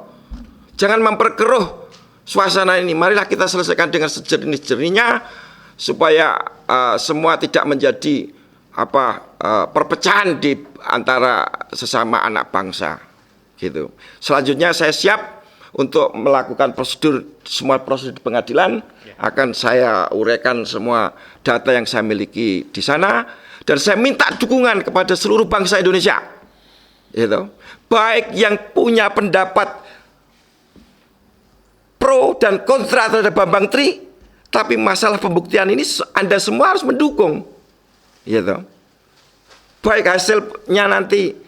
Jangan memperkeruh suasana ini. Marilah kita selesaikan dengan sejernih-jernihnya supaya semua tidak menjadi perpecahan di antara sesama anak bangsa, gitu. Selanjutnya saya siap untuk melakukan semua prosedur di pengadilan. Akan saya uraikan semua data yang saya miliki di sana, dan saya minta dukungan kepada seluruh bangsa Indonesia, gitu. Baik yang punya pendapat pro dan kontra terhadap Bambang Tri, tapi masalah pembuktian ini Anda semua harus mendukung, gitu. Baik hasilnya nanti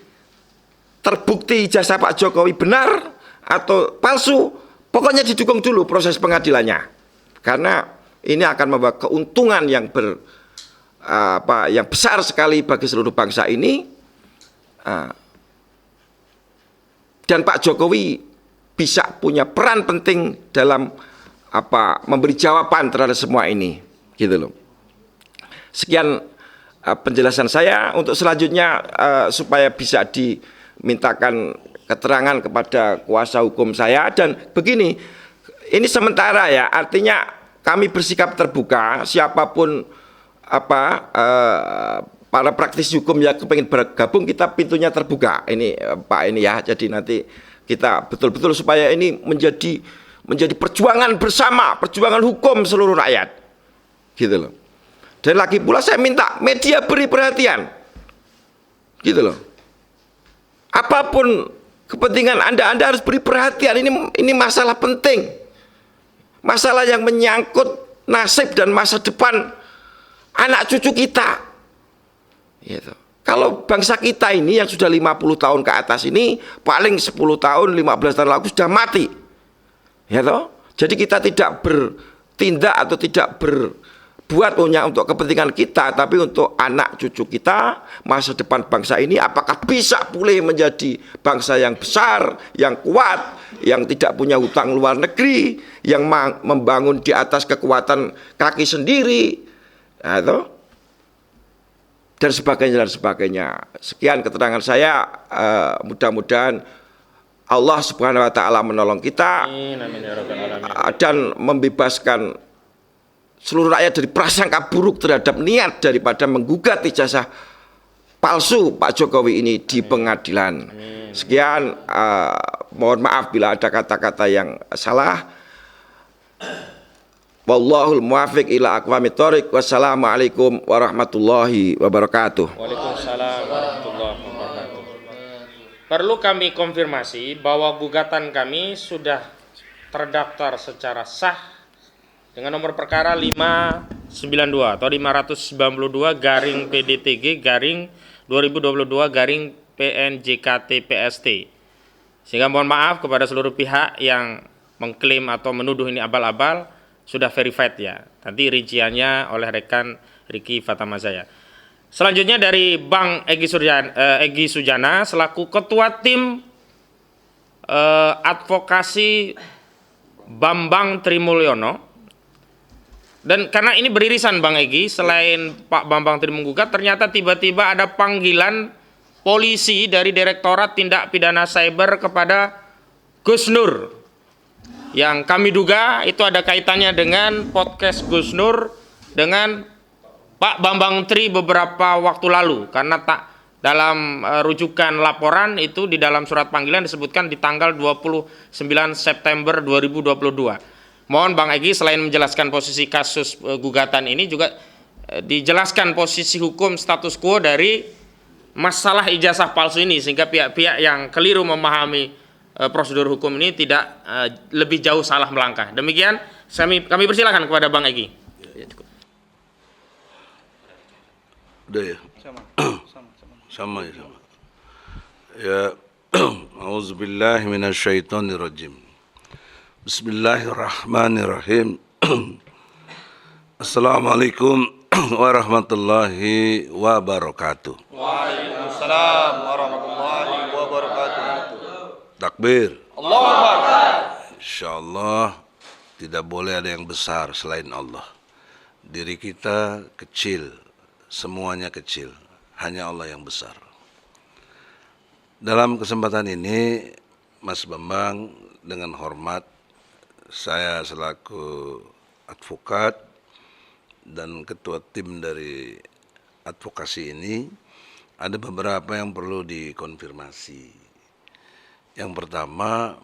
terbukti ijazah Pak Jokowi benar atau palsu, pokoknya didukung dulu proses pengadilannya, karena ini akan membawa keuntungan yang yang besar sekali bagi seluruh bangsa ini, dan Pak Jokowi bisa punya peran penting dalam memberi jawaban terhadap semua ini, gitu loh. Sekian penjelasan saya. Untuk selanjutnya supaya bisa dimintakan keterangan kepada kuasa hukum saya, dan begini, ini sementara ya, artinya kami bersikap terbuka, siapapun para praktisi hukum yang pengen bergabung, kita pintunya terbuka. Ini Pak ini ya, jadi nanti kita betul-betul supaya ini menjadi perjuangan bersama, perjuangan hukum seluruh rakyat, gitu loh. Dan lagi pula saya minta media beri perhatian, gitu loh. Apapun kepentingan Anda harus beri perhatian. Ini masalah penting, masalah yang menyangkut nasib dan masa depan anak cucu kita. Gitu. Kalau bangsa kita ini yang sudah 50 tahun ke atas ini paling 10 tahun, 15 tahun lalu sudah mati. Ya toh? Jadi kita tidak bertindak atau tidak berbuat hanya untuk kepentingan kita, tapi untuk anak cucu kita, masa depan bangsa ini apakah bisa pulih menjadi bangsa yang besar, yang kuat, yang tidak punya hutang luar negeri, yang membangun di atas kekuatan kaki sendiri. Ya toh? Dan sebagainya dan sebagainya. Sekian keterangan saya, mudah-mudahan Allah Subhanahu wa taala menolong kita. Amin, ya rabbal alamin. Dan membebaskan seluruh rakyat dari prasangka buruk terhadap niat daripada menggugat ijazah palsu Pak Jokowi ini di pengadilan. Sekian, mohon maaf bila ada kata-kata yang salah. Wallahul muwaffiq ila aqwamit thoriq. Wassalamualaikum warahmatullahi wabarakatuh. Waalaikumsalam warahmatullahi wabarakatuh. Perlu kami konfirmasi bahwa gugatan kami sudah terdaftar secara sah dengan nomor perkara 592 atau 592 garing PDTG garing 2022 garing PNJKT PST. Sehingga mohon maaf kepada seluruh pihak yang mengklaim atau menuduh ini abal-abal, sudah verified ya. Nanti rinciannya oleh rekan Riki Fatamazaya. Selanjutnya dari Bang Egy Sujana selaku Ketua Tim Advokasi Bambang Trimulyono. Dan karena ini beririsan Bang Egy, selain Pak Bambang Tri menggugat, ternyata tiba-tiba ada panggilan polisi dari Direktorat Tindak Pidana Cyber kepada Gus Nur. Yang kami duga itu ada kaitannya dengan podcast Gus Nur dengan Pak Bambang Tri beberapa waktu lalu. Karena tak dalam rujukan laporan itu di dalam surat panggilan disebutkan di tanggal 29 September 2022. Mohon Bang Egy selain menjelaskan posisi kasus gugatan ini juga dijelaskan posisi hukum status quo dari masalah ijazah palsu ini sehingga pihak-pihak yang keliru memahami prosedur hukum ini tidak lebih jauh salah melangkah. Demikian kami persilakan kepada Bang Egy. Ya, cukup. Udah ya? Sama ya. Ya, auzubillahi minasyaitonirrajim. Bismillahirrahmanirrahim. Assalamualaikum warahmatullahi wabarakatuh. Waalaikumsalam warahmatullahi wabarakatuh. Takbir. Allahu Akbar. Insyaallah tidak boleh ada yang besar selain Allah. Diri kita kecil, semuanya kecil, hanya Allah yang besar. Dalam kesempatan ini, Mas Bambang, dengan hormat, saya selaku advokat dan ketua tim dari advokasi ini, ada beberapa yang perlu dikonfirmasi. Yang pertama,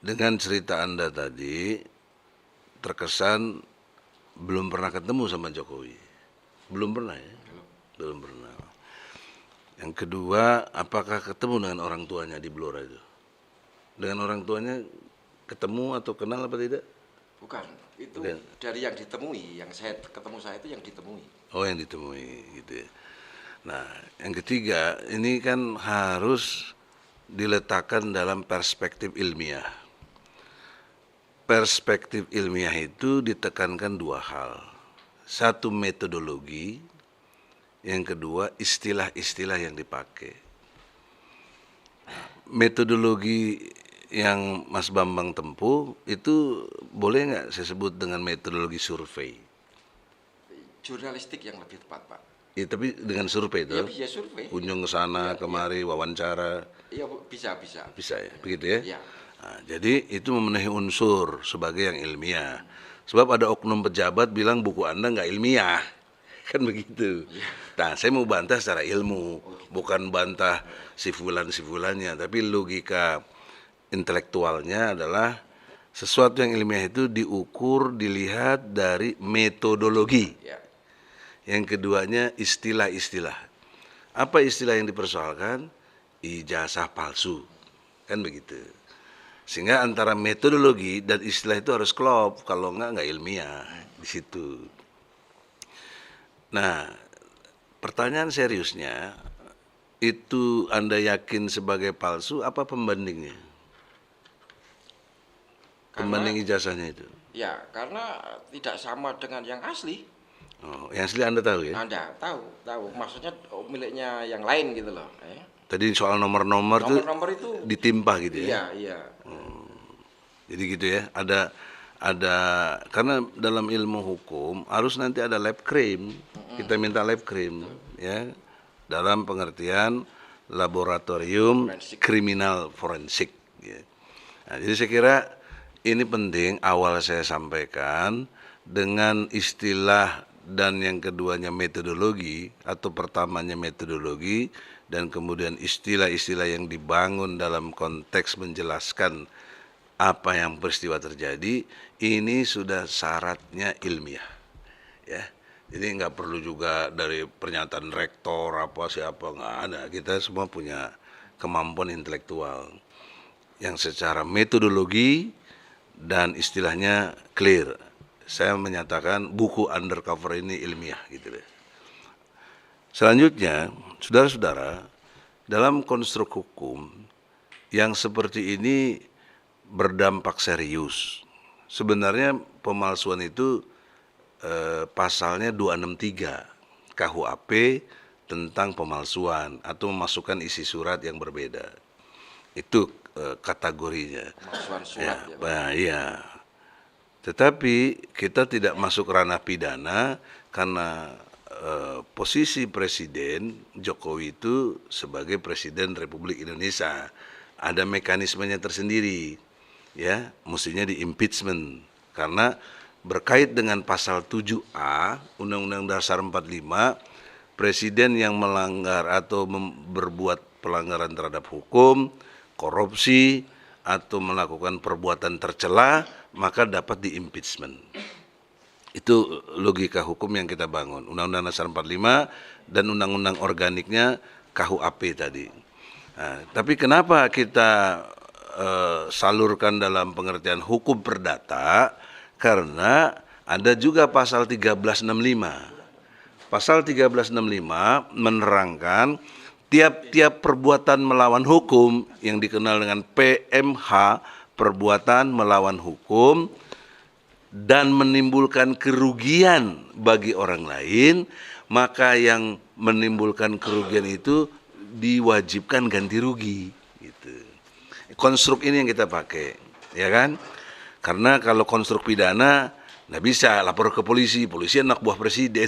dengan cerita Anda tadi, terkesan belum pernah ketemu sama Jokowi. Belum pernah ya? Belum pernah. Yang kedua, apakah ketemu dengan orang tuanya di Blora itu? Dengan orang tuanya ketemu atau kenal apa tidak? Bukan, itu Bukan. dari yang ditemui, yang saya ketemu saya itu yang ditemui. Oh, yang ditemui gitu ya. Nah, yang ketiga, ini kan harus diletakkan dalam perspektif ilmiah. Perspektif ilmiah itu ditekankan dua hal. Satu, metodologi. Yang kedua, istilah-istilah yang dipakai. Metodologi yang Mas Bambang tempuh, itu boleh nggak saya sebut dengan metodologi survei? Jurnalistik yang lebih tepat, Pak. Ya, tapi dengan survei itu, Ya, bisa survei. kunjung ke sana, kemari, wawancara, Iya, bisa. bisa ya, begitu ya? Iya. Nah, jadi itu memenuhi unsur sebagai yang ilmiah. Sebab ada oknum pejabat bilang buku Anda nggak ilmiah, kan begitu. Nah, saya mau bantah secara ilmu, bukan bantah si fulannya, tapi logika intelektualnya adalah sesuatu yang ilmiah itu diukur, dilihat dari metodologi. Ya. Yang keduanya istilah-istilah. Apa istilah yang dipersoalkan? Ijazah palsu. Kan begitu. Sehingga antara metodologi dan istilah itu harus klop, kalau nggak ilmiah di situ. Nah, pertanyaan seriusnya, itu Anda yakin sebagai palsu apa pembandingnya? Pembanding ijazahnya itu? Ya, karena tidak sama dengan yang asli. Oh, yang asli Anda tahu ya? Anda tahu. Maksudnya miliknya yang lain gitu loh. Tadi soal nomor-nomor tuh Nomor-nomor itu ditimpa gitu ya? Iya. Jadi gitu ya, ada karena dalam ilmu hukum harus nanti ada lab crime, kita minta lab crime ya, dalam pengertian laboratorium kriminal forensik ya. Nah, jadi saya kira ini penting awal saya sampaikan dengan istilah dan yang keduanya metodologi atau pertamanya metodologi dan kemudian istilah-istilah yang dibangun dalam konteks menjelaskan apa yang peristiwa terjadi, ini sudah syaratnya ilmiah ya. Jadi nggak perlu juga dari pernyataan rektor apa siapa, nggak ada. Kita semua punya kemampuan intelektual yang secara metodologi dan istilahnya clear. Saya menyatakan buku undercover ini ilmiah gitu deh. Selanjutnya, saudara-saudara, dalam konstruk hukum yang seperti ini berdampak serius. Sebenarnya pemalsuan itu pasalnya 263 KUHP tentang pemalsuan atau memasukkan isi surat yang berbeda. Itu kategorinya. Pemalsuan surat Iya. Tetapi kita tidak masuk ranah pidana karena posisi Presiden Jokowi itu sebagai Presiden Republik Indonesia ada mekanismenya tersendiri. Ya, mestinya di impeachment karena berkait dengan pasal 7A Undang-Undang Dasar 45, presiden yang melanggar atau berbuat pelanggaran terhadap hukum, korupsi atau melakukan perbuatan tercela maka dapat di impeachment. Itu logika hukum yang kita bangun, Undang-Undang Dasar 45 dan undang-undang organiknya KUHP tadi. Nah, tapi kenapa kita salurkan dalam pengertian hukum perdata? Karena ada juga pasal 1365. Pasal 1365 menerangkan tiap-tiap perbuatan melawan hukum yang dikenal dengan PMH, perbuatan melawan hukum dan menimbulkan kerugian bagi orang lain, maka yang menimbulkan kerugian itu diwajibkan ganti rugi gitu. Konstruk ini yang kita pakai, ya kan? Karena kalau konstruk pidana nggak bisa lapor ke polisi anak buah presiden,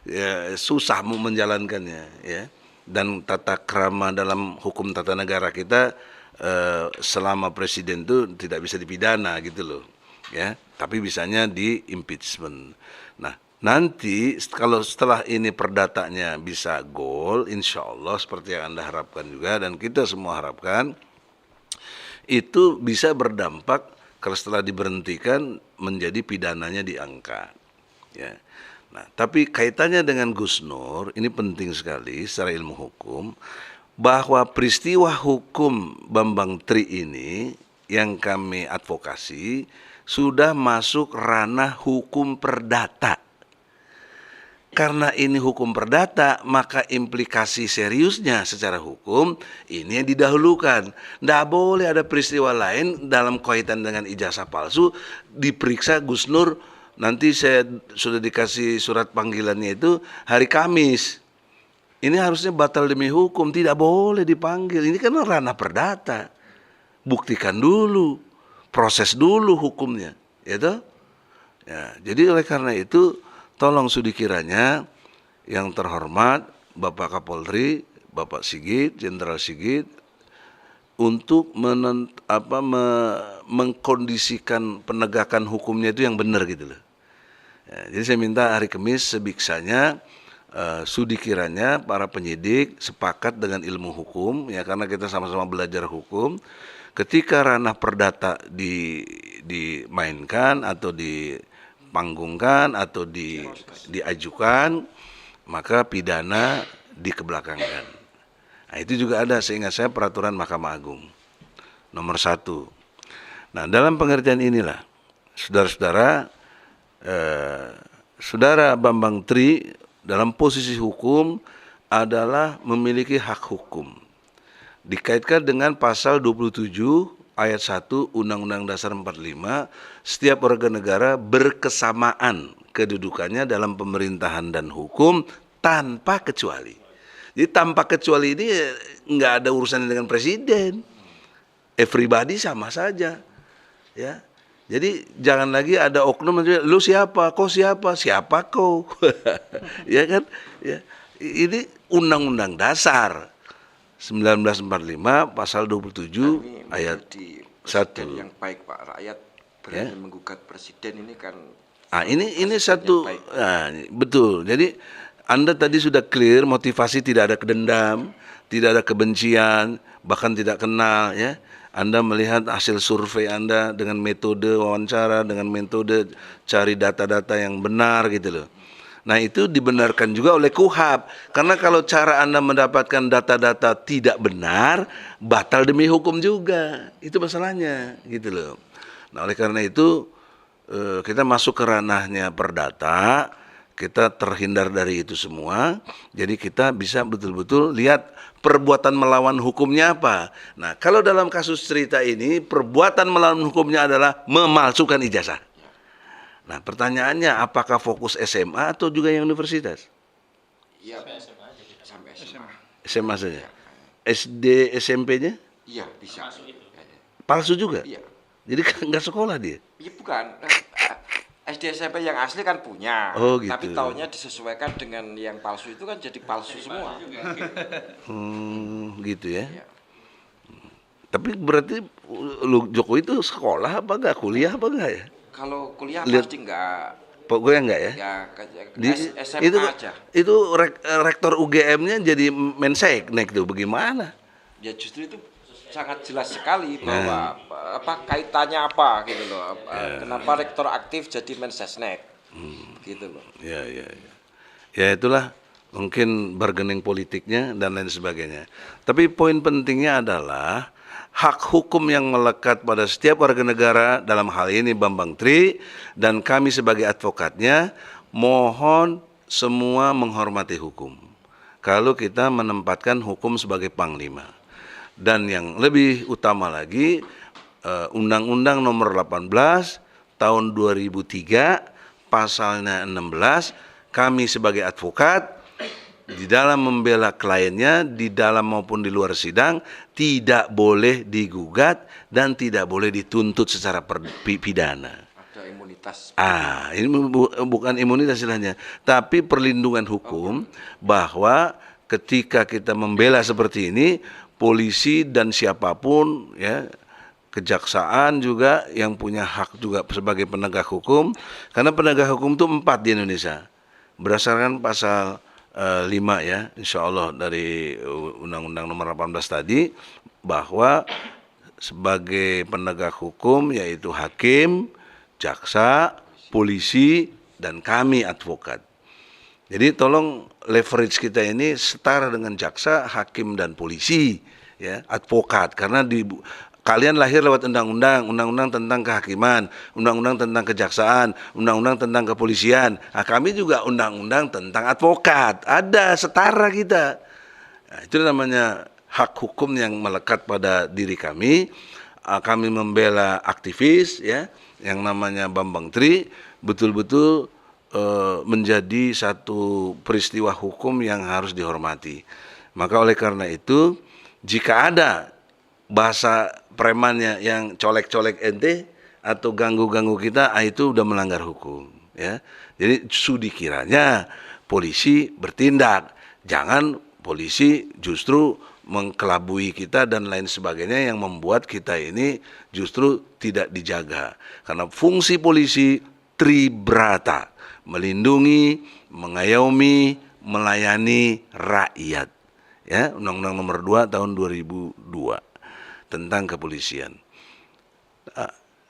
ya, susah mau menjalankannya, ya. Dan tata krama dalam hukum tata negara kita selama presiden itu tidak bisa dipidana gitu loh, ya. Tapi bisanya di impeachment. Nah, nanti kalau setelah ini perdatanya bisa goal, insya Allah seperti yang Anda harapkan juga dan kita semua harapkan, itu bisa berdampak kalau setelah diberhentikan menjadi pidananya diangkat. Ya. Nah, tapi kaitannya dengan Gus Nur, ini penting sekali secara ilmu hukum, bahwa peristiwa hukum Bambang Tri ini yang kami advokasi sudah masuk ranah hukum perdata. Karena ini hukum perdata, maka implikasi seriusnya secara hukum ini yang didahulukan. Tidak boleh ada peristiwa lain dalam kaitan dengan ijazah palsu diperiksa Gus Nur. Nanti saya sudah dikasih surat panggilannya itu hari Kamis. Ini harusnya batal demi hukum, tidak boleh dipanggil. Ini kan ranah perdata. Buktikan dulu, proses dulu hukumnya, ya. Jadi oleh karena itu, tolong sudi kiranya yang terhormat Bapak Kapolri, Bapak Sigit, Jenderal Sigit, untuk mengkondisikan penegakan hukumnya itu yang benar gitu loh. Ya, jadi saya minta hari Kamis sebiksanya sudi kiranya para penyidik sepakat dengan ilmu hukum, ya, karena kita sama-sama belajar hukum. Ketika ranah perdata dimainkan atau dipanggungkan atau diajukan, maka pidana dikebelakangkan. Nah, itu juga ada seingat saya peraturan Mahkamah Agung nomor 1. Nah, dalam pengertian inilah, saudara-saudara, Saudara Bambang Tri dalam posisi hukum adalah memiliki hak hukum. Dikaitkan dengan pasal 27 ayat 1 Undang-Undang Dasar 45, setiap warga negara berkesamaan kedudukannya dalam pemerintahan dan hukum tanpa kecuali. Jadi tanpa kecuali ini nggak ada urusan dengan presiden. Everybody sama saja. Ya. Jadi jangan lagi ada oknum, lu siapa, kau siapa, siapa kau, ya kan? Ya. Ini Undang-Undang Dasar 1945 pasal 27 ayat 1. Yang baik Pak, rakyat berani menggugat presiden ini kan. Ini satu, betul. Jadi Anda tadi sudah clear, motivasi tidak ada kedendam, tidak ada kebencian, bahkan tidak kenal, ya. Anda melihat hasil survei Anda dengan metode wawancara, dengan metode cari data-data yang benar gitu loh. Nah itu dibenarkan juga oleh KUHAP. Karena kalau cara Anda mendapatkan data-data tidak benar, batal demi hukum juga. Itu masalahnya gitu loh. Nah oleh karena itu kita masuk ke ranahnya perdata, kita terhindar dari itu semua. Jadi kita bisa betul-betul lihat perbuatan melawan hukumnya apa. Nah, kalau dalam kasus cerita ini, perbuatan melawan hukumnya adalah memalsukan ijazah. Nah, pertanyaannya apakah fokus SMA atau juga yang universitas? Iya, sampai SMA. SMA saja. SD, SMP-nya? Iya, bisa. Palsu juga? Iya. Jadi kan nggak sekolah dia? Iya, bukan. SD SMP yang asli kan punya, Oh, gitu. tapi taunya disesuaikan dengan yang palsu itu kan jadi palsu semua. Gitu ya. Iya. Tapi berarti Jokowi itu sekolah apa enggak, kuliah apa enggak ya? Kalau kuliah Lihat- pasti enggak, Pokoknya enggak ya? ya SMA itu aja. itu rektor UGM-nya jadi Menseknek tuh bagaimana? Ya justru itu sangat jelas sekali bahwa kaitannya apa gitu loh. Kenapa rektor aktif jadi Mensesnek? Gitu loh. Ya. Ya itulah mungkin bargaining politiknya dan lain sebagainya. Tapi poin pentingnya adalah hak hukum yang melekat pada setiap warga negara, dalam hal ini Bambang Tri dan kami sebagai advokatnya, mohon semua menghormati hukum. Kalau kita menempatkan hukum sebagai panglima. Dan yang lebih utama lagi, Undang-Undang Nomor 18 Tahun 2003 pasalnya 16, kami sebagai advokat di dalam membela kliennya di dalam maupun di luar sidang tidak boleh digugat dan tidak boleh dituntut secara pidana. Ada imunitas. Ini bukan imunitas istilahnya, tapi perlindungan hukum bahwa ketika kita membela seperti ini, polisi dan siapapun ya, kejaksaan juga yang punya hak juga sebagai penegak hukum, karena penegak hukum itu 4 di Indonesia berdasarkan pasal 5 ya, insya Allah dari Undang-Undang Nomor 18 tadi, bahwa sebagai penegak hukum yaitu hakim, jaksa, polisi, dan kami advokat. Jadi tolong leverage kita ini setara dengan jaksa, hakim, dan polisi, ya, advokat. Karena kalian lahir lewat undang-undang tentang kehakiman, undang-undang tentang kejaksaan, undang-undang tentang kepolisian. Nah, kami juga undang-undang tentang advokat. Ada setara kita. Nah, itu namanya hak hukum yang melekat pada diri kami. Kami membela aktivis, ya, yang namanya Bambang Tri, betul-betul menjadi satu peristiwa hukum yang harus dihormati. Maka oleh karena itu, jika ada bahasa premannya yang colek-colek ente atau ganggu-ganggu kita, itu udah melanggar hukum, ya. Jadi sudi kiranya polisi bertindak, jangan polisi justru mengkelabui kita dan lain sebagainya yang membuat kita ini justru tidak dijaga. Karena fungsi polisi tribrata, melindungi, mengayomi, melayani rakyat. Ya, Undang-Undang Nomor 2 Tahun 2002 tentang kepolisian.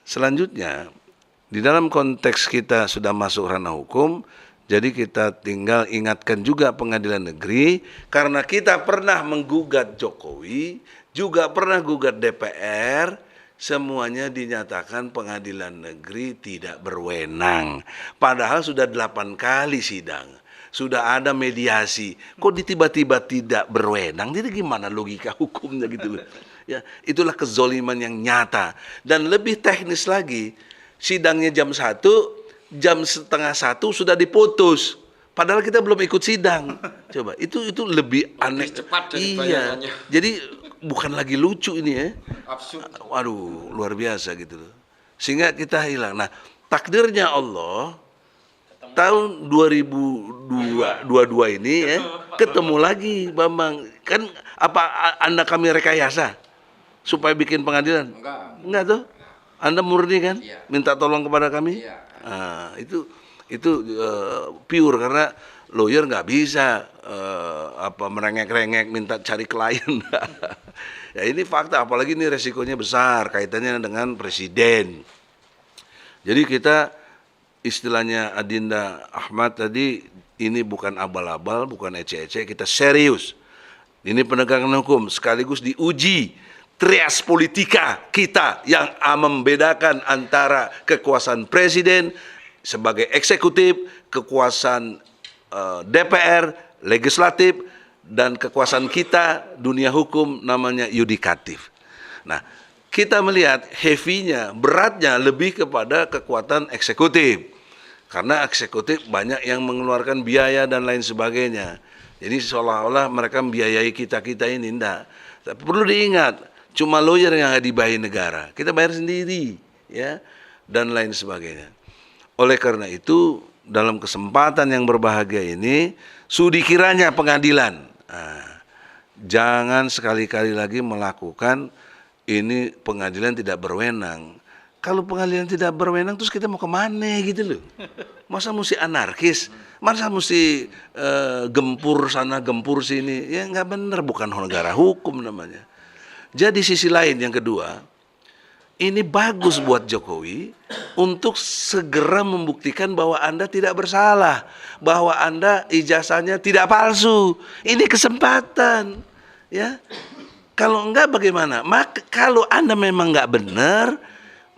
Selanjutnya, di dalam konteks kita sudah masuk ranah hukum, jadi kita tinggal ingatkan juga pengadilan negeri, karena kita pernah menggugat Jokowi, juga pernah gugat DPR, semuanya dinyatakan pengadilan negeri tidak berwenang. Padahal sudah 8 kali sidang, sudah ada mediasi. Kok tiba-tiba tidak berwenang? Jadi gimana logika hukumnya gitu loh. Ya, itulah kezoliman yang nyata. Dan lebih teknis lagi, sidangnya jam 1, jam setengah 1 sudah diputus. Padahal kita belum ikut sidang. Coba, itu lebih aneh. cepat dari iya. bayangannya. Jadi bukan lagi lucu ini ya. Absurd. Waduh, luar biasa gitu loh. Sehingga kita hilang. Nah, takdirnya Allah tahun 2022 ini ya ketemu lagi Bambang. Kan apa Anda kami rekayasa supaya bikin pengadilan? Enggak tuh. Anda murni kan? Iya. Minta tolong kepada kami? Iya. Nah, itu pure karena lawyer nggak bisa merengek-rengek minta cari klien. Ya ini fakta, apalagi ini resikonya besar kaitannya dengan presiden. Jadi kita istilahnya Adinda Ahmad tadi, ini bukan abal-abal, bukan ece-ece, kita serius. Ini penegakan hukum sekaligus diuji trias politika kita yang membedakan antara kekuasaan presiden sebagai eksekutif, kekuasaan DPR, legislatif, dan kekuasaan kita dunia hukum namanya yudikatif. Nah, kita melihat heavy-nya, beratnya lebih kepada kekuatan eksekutif. Karena eksekutif banyak yang mengeluarkan biaya dan lain sebagainya. Jadi seolah-olah mereka membiayai kita-kita ini, enggak. Tapi perlu diingat, cuma lawyer yang dibayar negara. Kita bayar sendiri, ya, dan lain sebagainya. Oleh karena itu, dalam kesempatan yang berbahagia ini, sudi kiranya pengadilan, jangan sekali-kali lagi melakukan ini pengadilan tidak berwenang. Kalau pengadilan tidak berwenang, terus kita mau kemana gitu loh? Masa mesti anarkis? Masa mesti gempur sana, gempur sini? Ya nggak benar, bukan negara hukum namanya. Jadi sisi lain yang kedua, ini bagus buat Jokowi untuk segera membuktikan bahwa Anda tidak bersalah, bahwa Anda ijazahnya tidak palsu. Ini kesempatan, ya. Kalau enggak bagaimana? Maka kalau Anda memang enggak benar,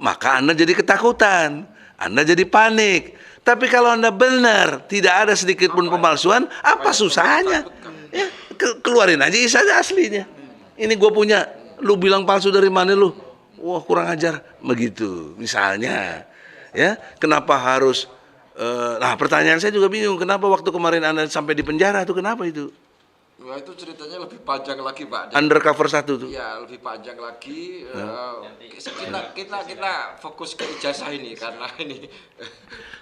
maka Anda jadi ketakutan, Anda jadi panik. Tapi kalau Anda benar, tidak ada sedikit pun pemalsuan, apa susahnya? Ya, keluarin aja ijazah aslinya. Ini gue punya, lu bilang palsu dari mana lu? Wah, kurang ajar, begitu misalnya, ya. Kenapa harus nah pertanyaan saya juga bingung, kenapa waktu kemarin Anda sampai di penjara tuh, kenapa itu? Wah, itu ceritanya lebih panjang lagi, Pak. Undercover 1 tuh. Ya, lebih panjang lagi. Kita fokus ke ijazah ini karena ini.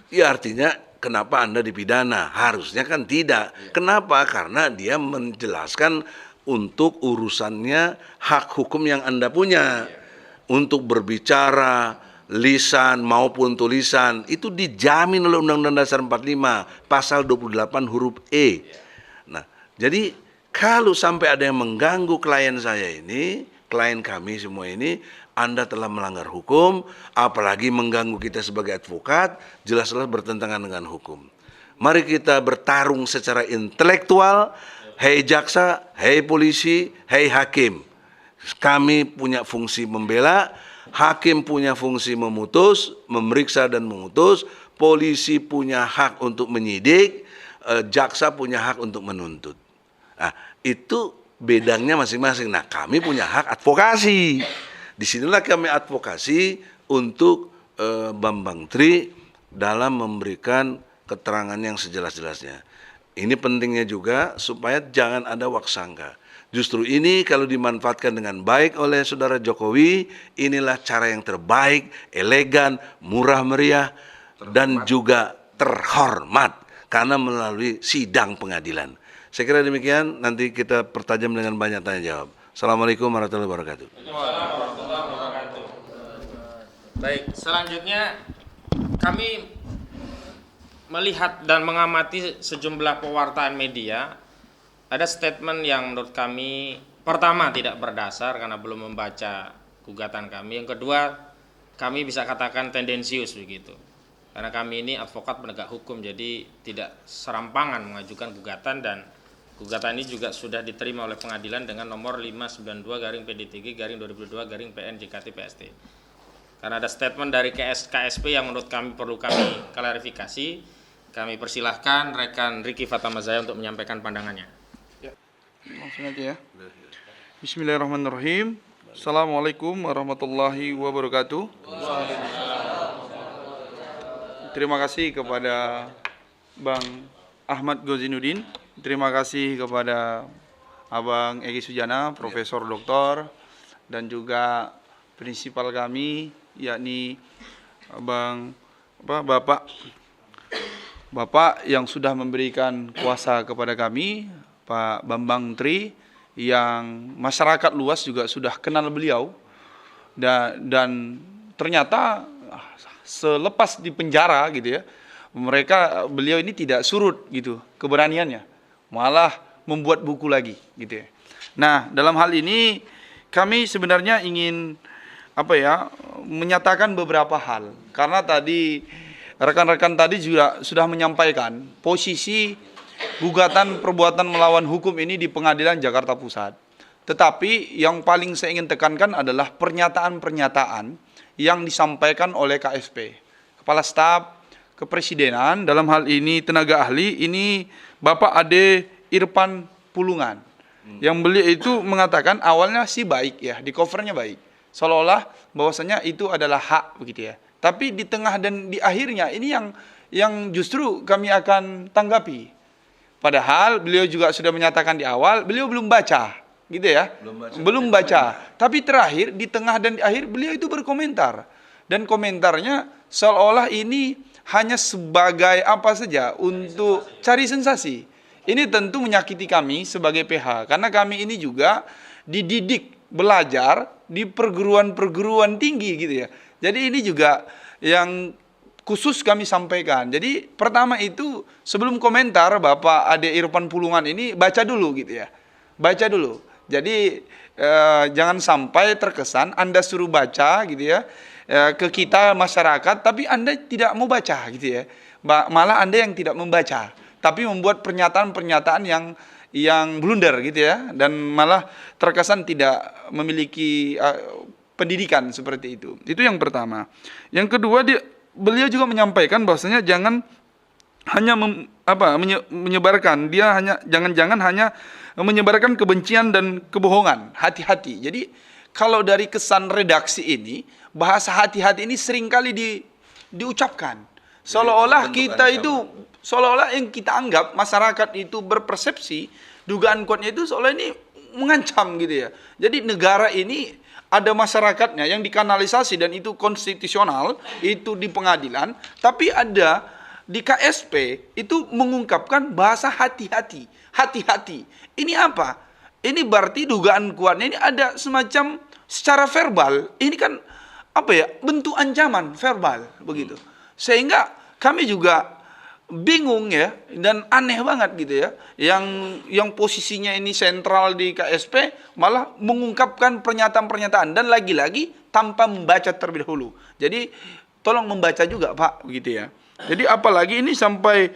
Ya artinya kenapa Anda dipidana? Harusnya kan tidak. Kenapa? Karena dia menjelaskan untuk urusannya hak hukum yang Anda punya. Untuk berbicara, lisan maupun tulisan, itu dijamin oleh Undang-Undang Dasar 45, pasal 28 huruf E. Nah, jadi kalau sampai ada yang mengganggu klien saya ini, klien kami semua ini, Anda telah melanggar hukum, apalagi mengganggu kita sebagai advokat, jelas-jelas bertentangan dengan hukum. Mari kita bertarung secara intelektual, hei jaksa, hei polisi, hei hakim. Kami punya fungsi membela, hakim punya fungsi memutus, memeriksa dan memutus, polisi punya hak untuk menyidik, jaksa punya hak untuk menuntut. Nah, itu bedangnya masing-masing. Nah, kami punya hak advokasi. Disinilah kami advokasi untuk Bambang Tri dalam memberikan keterangan yang sejelas-jelasnya. Ini pentingnya juga supaya jangan ada waksangka. Justru ini kalau dimanfaatkan dengan baik oleh saudara Jokowi, inilah cara yang terbaik, elegan, murah meriah, dan juga terhormat karena melalui sidang pengadilan. Saya kira demikian, nanti kita pertajam dengan banyak tanya jawab. Assalamualaikum warahmatullahi wabarakatuh. Baik, selanjutnya kami melihat dan mengamati sejumlah pewartaan media. Ada statement yang menurut kami pertama tidak berdasar karena belum membaca gugatan kami. Yang kedua, kami bisa katakan tendensius begitu. Karena kami ini advokat penegak hukum, jadi tidak serampangan mengajukan gugatan dan Gugatan ini juga sudah diterima oleh pengadilan dengan nomor 592/PD3/2022/PN JKT PST. Karena ada statement dari KSP yang menurut kami perlu kami klarifikasi, kami persilahkan rekan Riki Fatamazaya untuk menyampaikan pandangannya. Langsung aja ya. Bismillahirrahmanirrahim. Assalamualaikum warahmatullahi wabarakatuh. Terima kasih kepada Bang Ahmad Gozinuddin. Terima kasih kepada Abang Egy Sujana, Profesor Doktor, dan juga prinsipal kami, yakni Bapak yang sudah memberikan kuasa kepada kami, Pak Bambang Tri, yang masyarakat luas juga sudah kenal beliau, dan ternyata selepas di penjara gitu ya, beliau ini tidak surut gitu keberaniannya, malah membuat buku lagi gitu ya. Nah, dalam hal ini kami sebenarnya ingin menyatakan beberapa hal, karena tadi rekan-rekan tadi juga sudah menyampaikan posisi gugatan perbuatan melawan hukum ini di Pengadilan Jakarta Pusat. Tetapi yang paling saya ingin tekankan adalah pernyataan-pernyataan yang disampaikan oleh KSP, Kepala Staf Kepresidenan, dalam hal ini tenaga ahli, ini Bapak Ade Irfan Pulungan. Yang beliau itu mengatakan awalnya sih baik ya, di covernya baik, seolah-olah bahwasanya itu adalah hak begitu ya. Tapi di tengah dan di akhirnya ini yang justru kami akan tanggapi. Padahal beliau juga sudah menyatakan di awal, beliau belum baca gitu ya. Belum baca. Tapi terakhir di tengah dan di akhir beliau itu berkomentar. Dan komentarnya seolah-olah ini hanya sebagai apa saja untuk cari sensasi. Ini tentu menyakiti kami sebagai PH, karena kami ini juga dididik belajar di perguruan-perguruan tinggi gitu ya. Jadi ini juga yang khusus kami sampaikan. Jadi pertama itu sebelum komentar Bapak Ade Irfan Pulungan ini baca dulu gitu ya. Baca dulu. Jadi jangan sampai terkesan Anda suruh baca gitu ya, ke kita masyarakat, tapi Anda tidak mau baca gitu ya. Malah Anda yang tidak membaca, tapi membuat pernyataan-pernyataan yang blunder gitu ya, dan malah terkesan tidak memiliki pendidikan seperti itu. Itu yang pertama. Yang kedua, beliau juga menyampaikan bahwasanya jangan hanya menyebarkan, jangan hanya menyebarkan kebencian dan kebohongan. Hati-hati. Jadi kalau dari kesan redaksi ini, bahasa hati-hati ini seringkali diucapkan. Seolah-olah kita itu, seolah-olah yang kita anggap masyarakat itu berpersepsi, dugaan kuatnya itu seolah ini mengancam gitu ya. Jadi negara ini ada masyarakatnya yang dikanalisasi dan itu konstitusional, itu di pengadilan, tapi ada di KSP itu mengungkapkan bahasa hati-hati. Hati-hati. Ini apa? Ini berarti dugaan kuatnya ini ada semacam secara verbal. Ini kan bentuk ancaman verbal begitu. Sehingga kami juga bingung ya, dan aneh banget gitu ya, yang posisinya ini sentral di KSP malah mengungkapkan pernyataan-pernyataan, dan lagi-lagi tanpa membaca terlebih dahulu. Jadi tolong membaca juga Pak begitu ya. Jadi apalagi ini sampai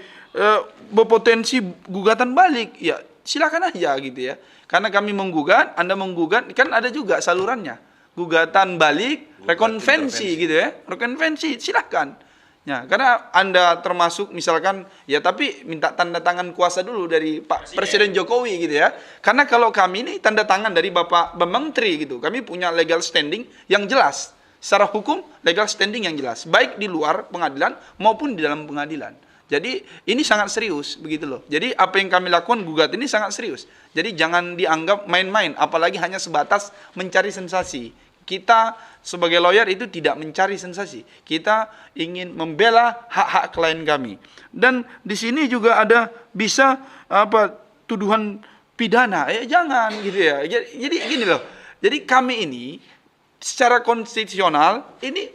berpotensi gugatan balik, ya silakan aja gitu ya. Karena kami menggugat, Anda menggugat, kan ada juga salurannya. Gugatan balik, rekonvensi gitu ya. Rekonvensi silakan. Ya, karena Anda termasuk misalkan ya, tapi minta tanda tangan kuasa dulu dari Pak Presiden Jokowi gitu ya. Karena kalau kami ini tanda tangan dari Bapak Bambang Tri gitu. Kami punya legal standing yang jelas. Secara hukum legal standing yang jelas, baik di luar pengadilan maupun di dalam pengadilan. Jadi ini sangat serius begitu loh. Jadi apa yang kami lakukan gugat ini sangat serius. Jadi jangan dianggap main-main, apalagi hanya sebatas mencari sensasi. Kita sebagai lawyer itu tidak mencari sensasi. Kita ingin membela hak-hak klien kami. Dan di sini juga ada bisa tuduhan pidana. Jangan gitu ya. Jadi gini loh. Jadi kami ini secara konstitusional ini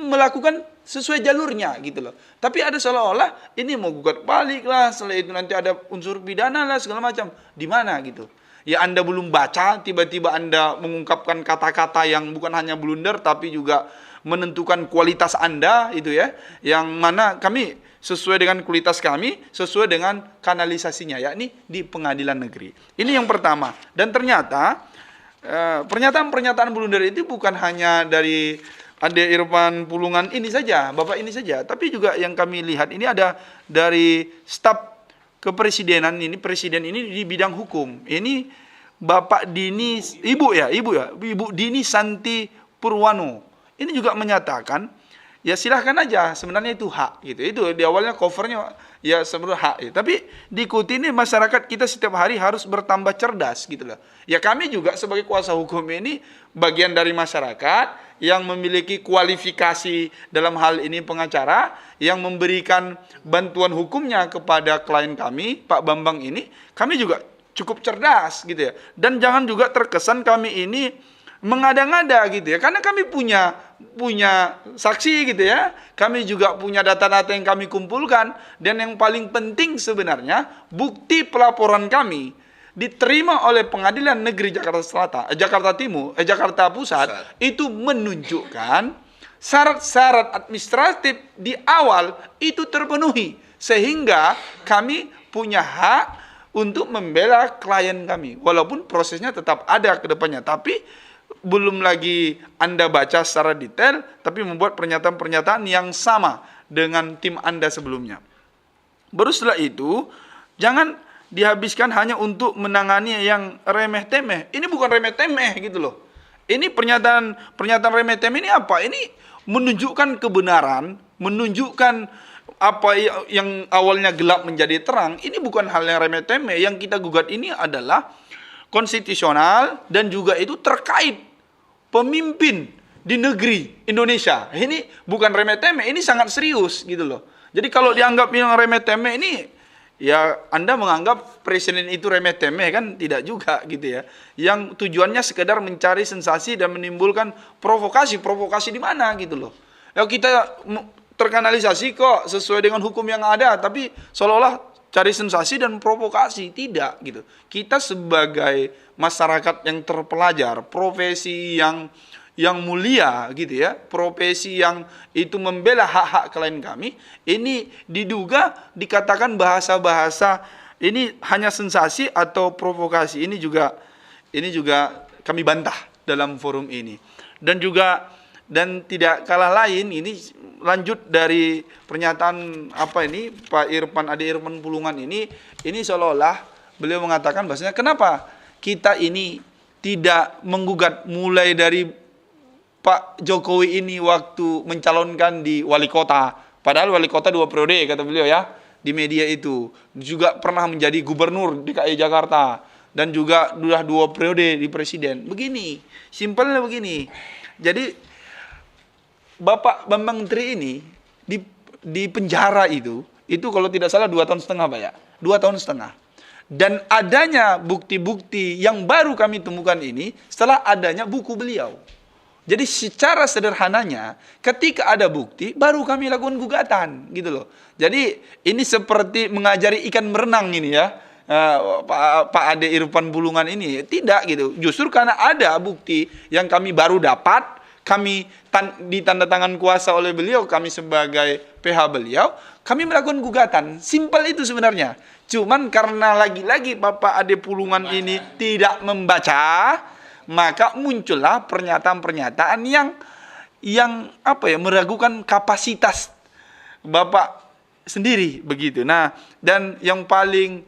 melakukan sesuai jalurnya gitu loh. Tapi ada seolah-olah ini mau gugat balik lah, setelah itu nanti ada unsur pidana lah segala macam. Di mana gitu? Ya Anda belum baca, tiba-tiba Anda mengungkapkan kata-kata yang bukan hanya blunder tapi juga menentukan kualitas Anda itu ya, yang mana kami sesuai dengan kualitas kami, sesuai dengan kanalisasinya, yakni di pengadilan negeri. Ini yang pertama. Dan ternyata pernyataan-pernyataan blunder itu bukan hanya dari Ade Irfan Pulungan ini saja, Bapak ini saja, tapi juga yang kami lihat ini ada dari staf kepresidenan ini, presiden ini di bidang hukum. Ini Bapak Dini, Ibu Dini Santi Purwano. Ini juga menyatakan, ya silahkan aja, sebenarnya itu hak gitu. Itu di awalnya covernya ya sebenarnya hak. Ya. Tapi diikuti ini masyarakat kita setiap hari harus bertambah cerdas gitu loh. Ya kami juga sebagai kuasa hukum ini bagian dari masyarakat yang memiliki kualifikasi dalam hal ini pengacara, yang memberikan bantuan hukumnya kepada klien kami, Pak Bambang ini, kami juga cukup cerdas gitu ya. Dan jangan juga terkesan kami ini mengada-ngada gitu ya. Karena kami punya saksi gitu ya. Kami juga punya data-data yang kami kumpulkan, dan yang paling penting sebenarnya bukti pelaporan kami diterima oleh Pengadilan Negeri Jakarta Pusat itu menunjukkan syarat-syarat administratif di awal itu terpenuhi, sehingga kami punya hak untuk membela klien kami, walaupun prosesnya tetap ada ke depannya, tapi belum lagi Anda baca secara detail, tapi membuat pernyataan-pernyataan yang sama dengan tim Anda sebelumnya. Baru setelah itu, jangan dihabiskan hanya untuk menangani yang remeh-temeh. Ini bukan remeh-temeh gitu loh. Ini pernyataan remeh-temeh ini apa? Ini menunjukkan kebenaran, menunjukkan apa yang awalnya gelap menjadi terang. Ini bukan hal yang remeh-temeh. Yang kita gugat ini adalah konstitusional dan juga itu terkait pemimpin di negeri Indonesia. Ini bukan remeh-temeh, ini sangat serius gitu loh. Jadi kalau dianggap yang remeh-temeh ini, ya Anda menganggap presiden itu remeh-temeh kan, tidak juga gitu ya. Yang tujuannya sekedar mencari sensasi dan menimbulkan provokasi di mana gitu loh. Ya kita terkanalisasi kok sesuai dengan hukum yang ada, tapi seolah-olah cari sensasi dan provokasi, tidak gitu. Kita sebagai masyarakat yang terpelajar, profesi yang mulia gitu ya, profesi yang itu membela hak-hak klien kami, ini diduga dikatakan bahasa-bahasa ini hanya sensasi atau provokasi. Ini juga kami bantah dalam forum ini. Dan tidak kalah lain, ini lanjut dari pernyataan Pak Ade Irfan Pulungan ini seolah-olah beliau mengatakan bahasanya kenapa kita ini tidak menggugat mulai dari Pak Jokowi ini waktu mencalonkan di wali kota. Padahal wali kota 2 periode kata beliau ya, di media itu. Juga pernah menjadi gubernur DKI Jakarta. Dan juga sudah 2 periode di presiden. Begini, simpelnya begini. Jadi Bapak Bambang Tri ini di penjara itu kalau tidak salah 2,5 tahun Pak ya. 2,5 tahun. Dan adanya bukti-bukti yang baru kami temukan ini setelah adanya buku beliau. Jadi secara sederhananya ketika ada bukti baru kami lakukan gugatan gitu loh. Jadi ini seperti mengajari ikan berenang ini ya. Pak Ade Irfan Pulungan ini tidak gitu. Justru karena ada bukti yang kami baru dapat, kami ditandatangan kuasa oleh beliau, kami sebagai PH beliau, kami melakukan gugatan. Simpel itu sebenarnya. Cuman karena lagi-lagi Bapak Ade Pulungan ini tidak membaca, maka muncullah pernyataan-pernyataan yang meragukan kapasitas Bapak sendiri begitu. Nah, dan yang paling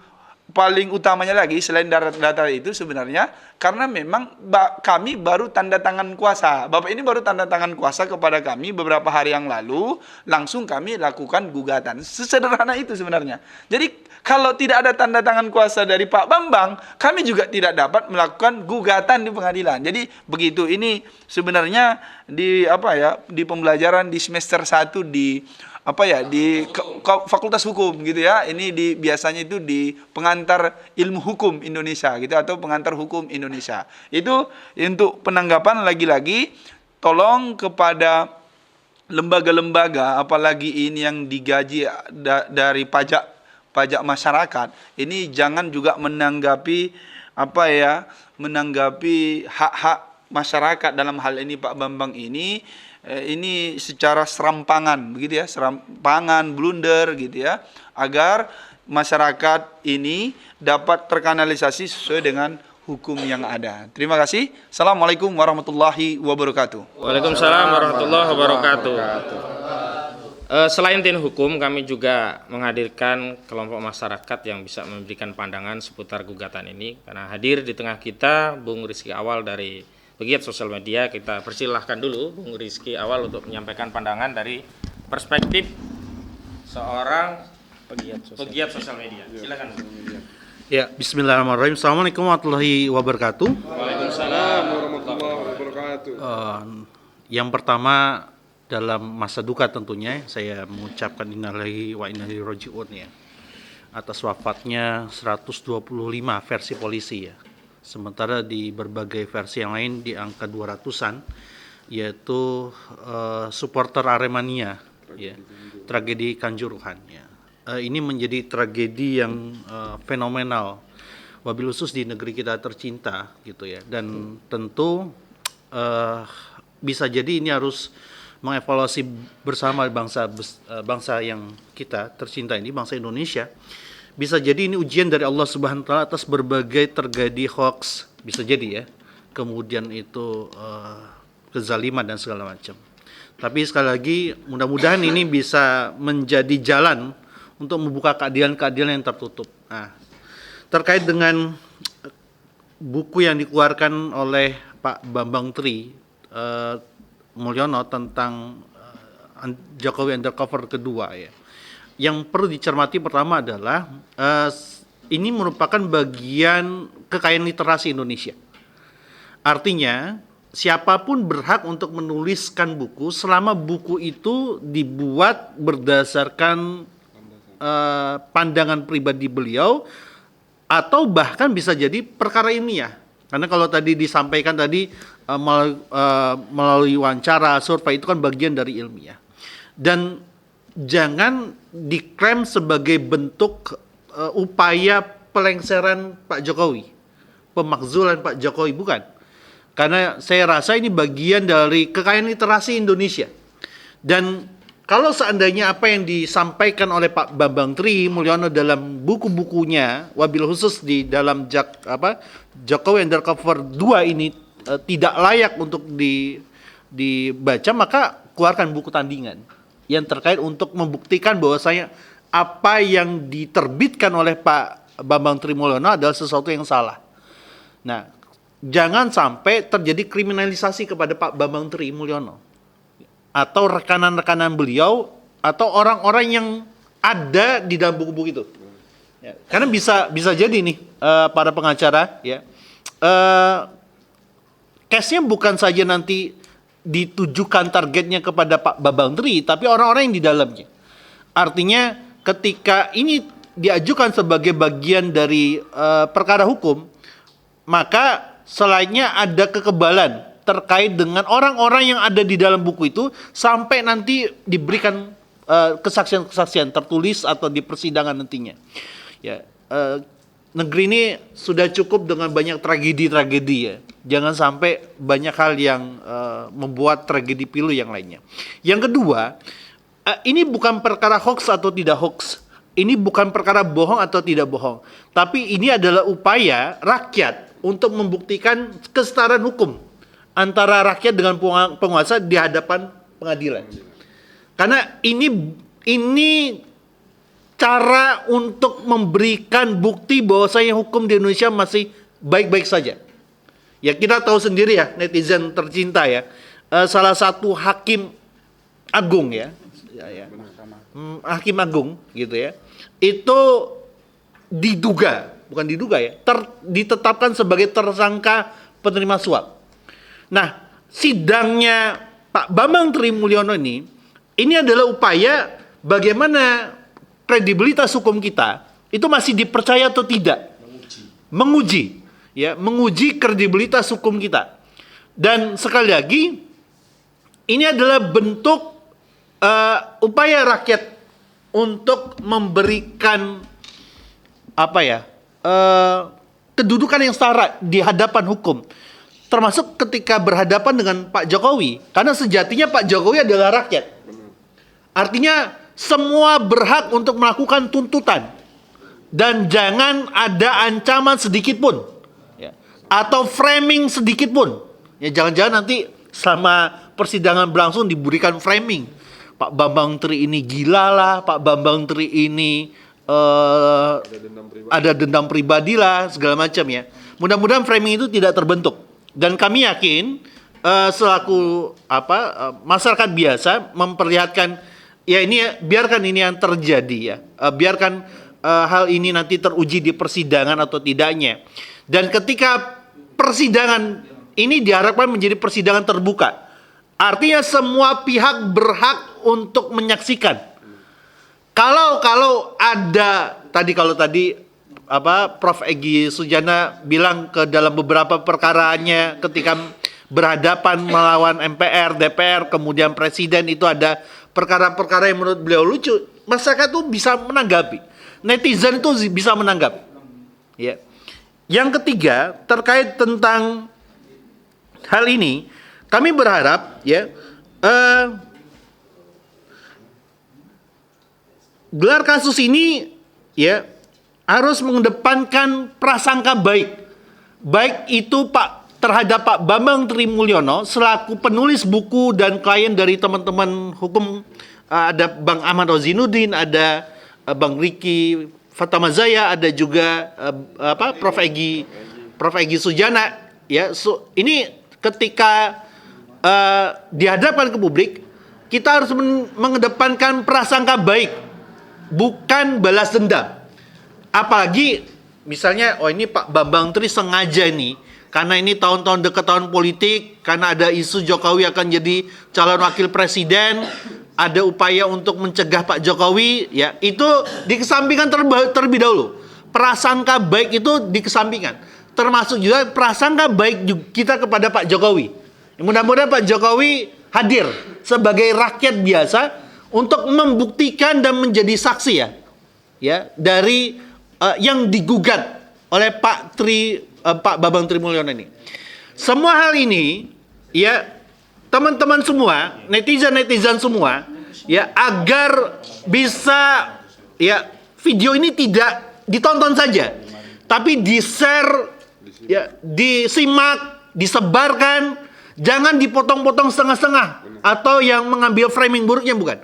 utamanya lagi selain data itu sebenarnya karena memang kami baru tanda tangan kuasa. Bapak ini baru tanda tangan kuasa kepada kami beberapa hari yang lalu, langsung kami lakukan gugatan. Sesederhana itu sebenarnya. Jadi kalau tidak ada tanda tangan kuasa dari Pak Bambang, kami juga tidak dapat melakukan gugatan di pengadilan. Jadi begitu ini sebenarnya di pembelajaran di semester 1 di Fakultas Hukum gitu ya. Ini biasanya itu di pengantar ilmu hukum Indonesia gitu atau pengantar hukum Indonesia. Itu untuk penanggapan lagi-lagi tolong kepada lembaga-lembaga apalagi ini yang digaji dari pajak masyarakat. Ini jangan juga menanggapi hak-hak masyarakat dalam hal ini Pak Bambang ini secara serampangan begitu ya, serampangan, blunder gitu ya, agar masyarakat ini dapat terkanalisasi sesuai dengan hukum yang ada. Terima kasih. Assalamualaikum warahmatullahi wabarakatuh. Waalaikumsalam warahmatullahi wabarakatuh. Selain tim hukum, kami juga menghadirkan kelompok masyarakat yang bisa memberikan pandangan seputar gugatan ini. Karena hadir di tengah kita Bung Rizky Awal dari pegiat sosial media. Kita persilahkan dulu Bung Rizky Awal untuk menyampaikan pandangan dari perspektif seorang pegiat sosial media. Silakan. Ya, bismillahirrahmanirrahim. Assalamualaikum warahmatullahi wabarakatuh. Waalaikumsalam warahmatullahi wabarakatuh. Yang pertama, dalam masa duka tentunya saya mengucapkan innalillahi wa inna ilaihi raji'un ya, atas wafatnya 125 versi polisi ya. Sementara di berbagai versi yang lain di angka 200-an, yaitu supporter Aremania ya, tragedi Kanjuruhan ya. Ini menjadi tragedi yang fenomenal, wabil khusus di negeri kita tercinta gitu ya. Dan tentu bisa jadi ini harus mengevaluasi bersama bangsa yang kita tercinta ini, bangsa Indonesia. Bisa jadi ini ujian dari Allah Subhanahu wa taala atas berbagai terjadi hoax, bisa jadi ya. Kemudian itu kezaliman dan segala macam. Tapi sekali lagi mudah-mudahan ini bisa menjadi jalan untuk membuka keadilan-keadilan yang tertutup. Nah, terkait dengan buku yang dikeluarkan oleh Pak Bambang Tri Mulyono tentang Jokowi Undercover kedua ya. Yang perlu dicermati pertama adalah ini merupakan bagian kekayaan literasi Indonesia. Artinya siapapun berhak untuk menuliskan buku selama buku itu dibuat berdasarkan pandangan pribadi beliau atau bahkan bisa jadi perkara ilmiah. Karena kalau tadi disampaikan tadi melalui wawancara, survei itu kan bagian dari ilmiah. Dan jangan diklaim sebagai bentuk upaya pelengseran Pak Jokowi, pemakzulan Pak Jokowi, bukan. Karena saya rasa ini bagian dari kekayaan literasi Indonesia. Dan kalau seandainya apa yang disampaikan oleh Pak Bambang Tri Mulyono dalam buku-bukunya, wabil khusus di dalam Jokowi Undercover 2 ini tidak layak untuk dibaca, maka keluarkan buku tandingan yang terkait untuk membuktikan bahwasanya apa yang diterbitkan oleh Pak Bambang Tri Mulyono adalah sesuatu yang salah. Nah, jangan sampai terjadi kriminalisasi kepada Pak Bambang Tri Mulyono atau rekanan-rekanan beliau atau orang-orang yang ada di dalam buku-buku itu. Ya, karena bisa jadi nih para pengacara ya, case-nya bukan saja nanti ditujukan targetnya kepada Pak Bambang Tri, tapi orang-orang yang di dalamnya. Artinya ketika ini diajukan sebagai bagian dari perkara hukum, maka selainnya ada kekebalan terkait dengan orang-orang yang ada di dalam buku itu sampai nanti diberikan kesaksian-kesaksian tertulis atau di persidangan nantinya. Ya, negeri ini sudah cukup dengan banyak tragedi-tragedi ya. Jangan sampai banyak hal yang membuat tragedi pilu yang lainnya. Yang kedua, ini bukan perkara hoax atau tidak hoax. Ini bukan perkara bohong atau tidak bohong. Tapi ini adalah upaya rakyat untuk membuktikan kesetaraan hukum antara rakyat dengan penguasa di hadapan pengadilan. Karena ini cara untuk memberikan bukti bahwasanya hukum di Indonesia masih baik-baik saja. Ya kita tahu sendiri ya, netizen tercinta ya, salah satu hakim agung ya, hakim agung gitu ya, itu ditetapkan sebagai tersangka penerima suap. Nah, sidangnya Pak Bambang Tri Mulyono ini adalah upaya bagaimana kredibilitas hukum kita itu masih dipercaya atau tidak. Menguji kredibilitas hukum kita. Dan sekali lagi, ini adalah bentuk upaya rakyat untuk memberikan kedudukan yang setara di hadapan hukum. termasuk ketika berhadapan dengan Pak Jokowi. Karena sejatinya Pak Jokowi adalah rakyat. Artinya semua berhak untuk melakukan tuntutan. Dan jangan ada ancaman sedikit pun. Ya. Atau framing sedikit pun. Ya, jangan-jangan nanti selama persidangan berlangsung diberikan framing. Pak Bambang Tri ini gila lah, Pak Bambang Tri ini ada dendam pribadi lah, segala macam ya. Mudah-mudahan framing itu tidak terbentuk. Dan kami yakin selaku masyarakat biasa memperlihatkan ya ini ya, biarkan ini yang terjadi ya. Biarkan hal ini nanti teruji di persidangan atau tidaknya. Dan ketika persidangan ini diharapkan menjadi persidangan terbuka. Artinya semua pihak berhak untuk menyaksikan. Kalau ada tadi Prof. Egy Sujana bilang ke dalam beberapa perkaranya ketika berhadapan melawan MPR, DPR, kemudian Presiden itu ada perkara-perkara yang menurut beliau lucu, masyarakat itu bisa menanggapi, netizen itu bisa menanggapi. Ya. Yang ketiga terkait tentang hal ini, kami berharap ya gelar kasus ini ya harus mengedepankan prasangka baik itu terhadap Pak Bambang Tri Mulyono selaku penulis buku dan klien dari teman-teman hukum, ada Bang Ahmad Rozinuddin, ada Bang Riki Fatamazaya, ada juga Prof. Egy Sujana ya. Ini ketika dihadapkan ke publik, kita harus mengedepankan prasangka baik, bukan balas dendam. Apalagi misalnya, ini Pak Bambang Tri sengaja nih, karena ini tahun-tahun dekat tahun politik, karena ada isu Jokowi akan jadi calon wakil presiden, ada upaya untuk mencegah Pak Jokowi, ya itu dikesampingkan terlebih dahulu. Prasangka baik itu dikesampingkan. Termasuk juga prasangka baik kita kepada Pak Jokowi. Mudah-mudahan Pak Jokowi hadir sebagai rakyat biasa untuk membuktikan dan menjadi saksi ya dari yang digugat oleh Pak Bambang Tri Mulyono ini. Semua hal ini ya teman-teman semua, netizen semua ya, agar bisa ya video ini tidak ditonton saja, tapi di-share ya, disimak, disebarkan, jangan dipotong-potong setengah-setengah atau yang mengambil framing buruknya, bukan.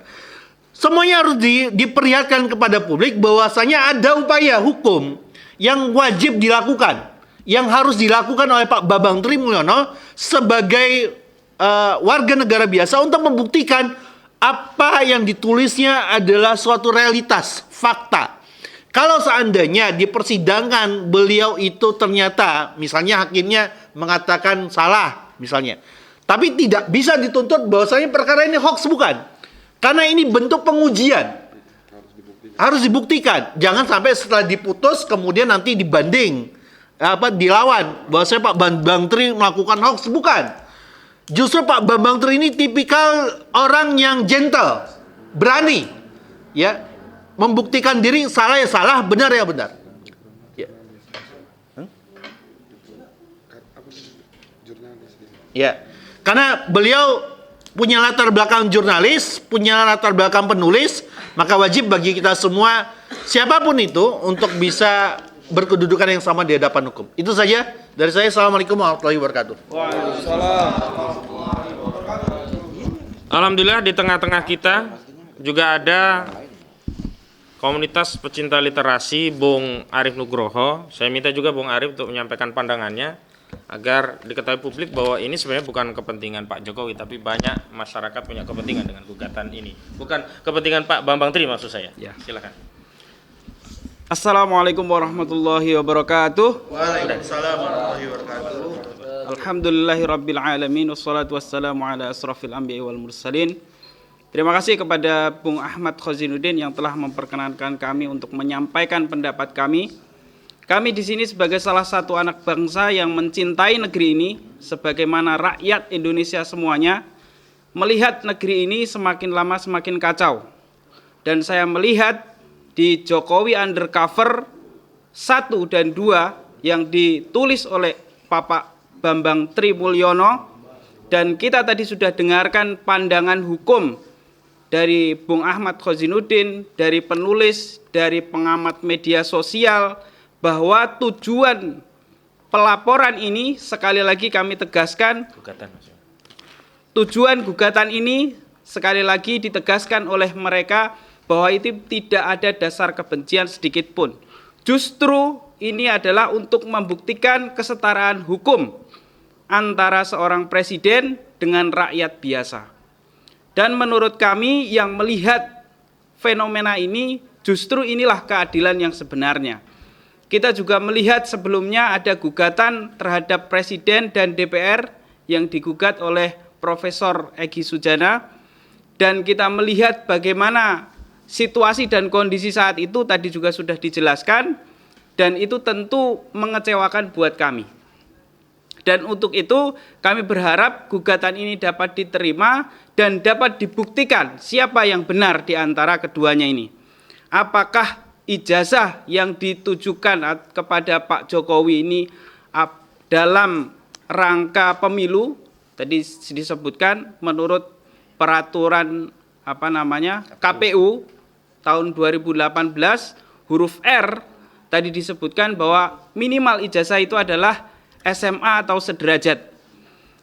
Semuanya harus diperlihatkan kepada publik bahwasanya ada upaya hukum yang wajib dilakukan, yang harus dilakukan oleh Pak Bambang Tri Mulyono sebagai warga negara biasa untuk membuktikan apa yang ditulisnya adalah suatu realitas, fakta. Kalau seandainya di persidangan beliau itu ternyata misalnya hakimnya mengatakan salah misalnya, tapi tidak bisa dituntut bahwasanya perkara ini hoax, bukan. Karena ini bentuk pengujian. Harus dibuktikan. Jangan sampai setelah diputus kemudian nanti dibanding, dilawan bahwasanya Pak Bambang Tri melakukan hoax, bukan. Justru Pak Bambang Tri ini tipikal orang yang gentle, berani ya, membuktikan diri, salah ya salah, benar ya benar. Ya. Ya. Karena beliau punya latar belakang jurnalis, punya latar belakang penulis, maka wajib bagi kita semua, siapapun itu, untuk bisa berkedudukan yang sama di hadapan hukum. Itu saja dari saya. Assalamualaikum warahmatullahi wabarakatuh. Alhamdulillah di tengah-tengah kita juga ada komunitas pecinta literasi, Bung Arif Nugroho. Saya minta juga Bung Arif untuk menyampaikan pandangannya agar diketahui publik bahwa ini sebenarnya bukan kepentingan Pak Jokowi, tapi banyak masyarakat punya kepentingan dengan gugatan ini. Bukan kepentingan Pak Bambang Tri maksud saya. Ya. Silakan. Assalamualaikum warahmatullahi wabarakatuh. Waalaikumsalam warahmatullahi wabarakatuh. Alhamdulillahirabbil alamin, wassalatu wassalamu ala asrafil anbiya'i wal mursalin. Terima kasih kepada Bung Ahmad Rozinuddin yang telah memperkenankan kami untuk menyampaikan pendapat kami. Kami di sini sebagai salah satu anak bangsa yang mencintai negeri ini, sebagaimana rakyat Indonesia semuanya, melihat negeri ini semakin lama semakin kacau. Dan saya melihat di Jokowi Undercover 1 dan 2 yang ditulis oleh Bambang Tri Mulyono, dan kita tadi sudah dengarkan pandangan hukum dari Bung Ahmad Khozinuddin, dari penulis, dari pengamat media sosial, bahwa tujuan pelaporan ini, sekali lagi kami tegaskan, tujuan gugatan ini sekali lagi ditegaskan oleh mereka bahwa itu tidak ada dasar kebencian sedikit pun. Justru ini adalah untuk membuktikan kesetaraan hukum antara seorang presiden dengan rakyat biasa. Dan menurut kami yang melihat fenomena ini, justru inilah keadilan yang sebenarnya. Kita juga melihat sebelumnya ada gugatan terhadap Presiden dan DPR yang digugat oleh Profesor Egy Sujana, dan kita melihat bagaimana situasi dan kondisi saat itu tadi juga sudah dijelaskan, dan itu tentu mengecewakan buat kami. Dan untuk itu kami berharap gugatan ini dapat diterima dan dapat dibuktikan siapa yang benar di antara keduanya ini. Apakah ijazah yang ditujukan kepada Pak Jokowi ini dalam rangka pemilu, tadi disebutkan menurut peraturan KPU tahun 2018 huruf R, tadi disebutkan bahwa minimal ijazah itu adalah SMA atau sederajat.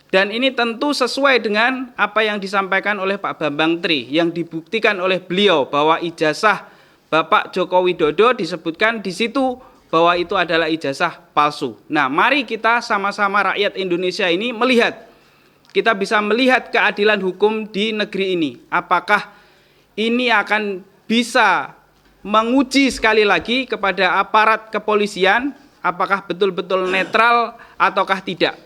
Dan ini tentu sesuai dengan apa yang disampaikan oleh Pak Bambang Tri, yang dibuktikan oleh beliau bahwa ijazah Bapak Joko Widodo disebutkan di situ bahwa itu adalah ijazah palsu. Nah, mari kita sama-sama rakyat Indonesia ini melihat, kita bisa melihat keadilan hukum di negeri ini. Apakah ini akan bisa menguji sekali lagi kepada aparat kepolisian, apakah betul-betul netral ataukah tidak.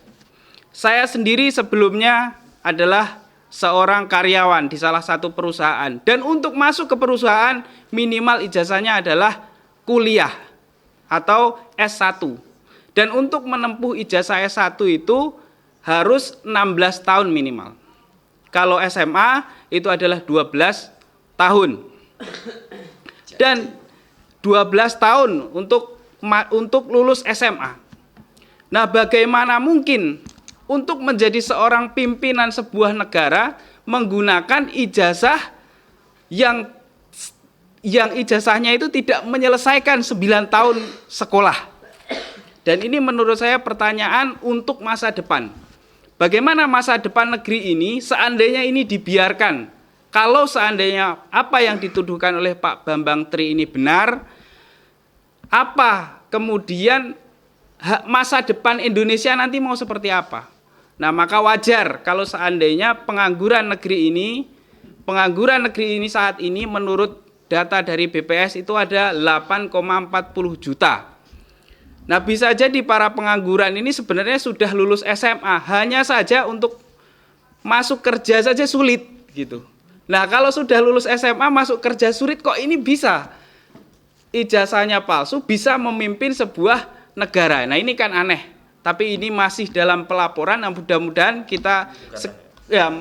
Saya sendiri sebelumnya adalah seorang karyawan di salah satu perusahaan, dan untuk masuk ke perusahaan minimal ijazahnya adalah kuliah atau S1, dan untuk menempuh ijazah S1 itu harus 16 tahun minimal. Kalau SMA itu adalah 12 tahun, dan 12 tahun untuk lulus SMA. Nah, bagaimana mungkin untuk menjadi seorang pimpinan sebuah negara menggunakan ijazah yang ijazahnya itu tidak menyelesaikan 9 tahun sekolah. Dan ini menurut saya pertanyaan untuk masa depan. Bagaimana masa depan negeri ini seandainya ini dibiarkan? Kalau seandainya apa yang dituduhkan oleh Pak Bambang Tri ini benar, apa kemudian masa depan Indonesia nanti mau seperti apa? Nah, maka wajar kalau seandainya pengangguran negeri ini saat ini menurut data dari BPS itu ada 8,40 juta. Nah, bisa jadi para pengangguran ini sebenarnya sudah lulus SMA, hanya saja untuk masuk kerja saja sulit gitu. Nah, kalau sudah lulus SMA masuk kerja sulit, kok ini bisa ijazahnya palsu, bisa memimpin sebuah negara. Nah, ini kan aneh. Tapi ini masih dalam pelaporan, nah mudah-mudahan kita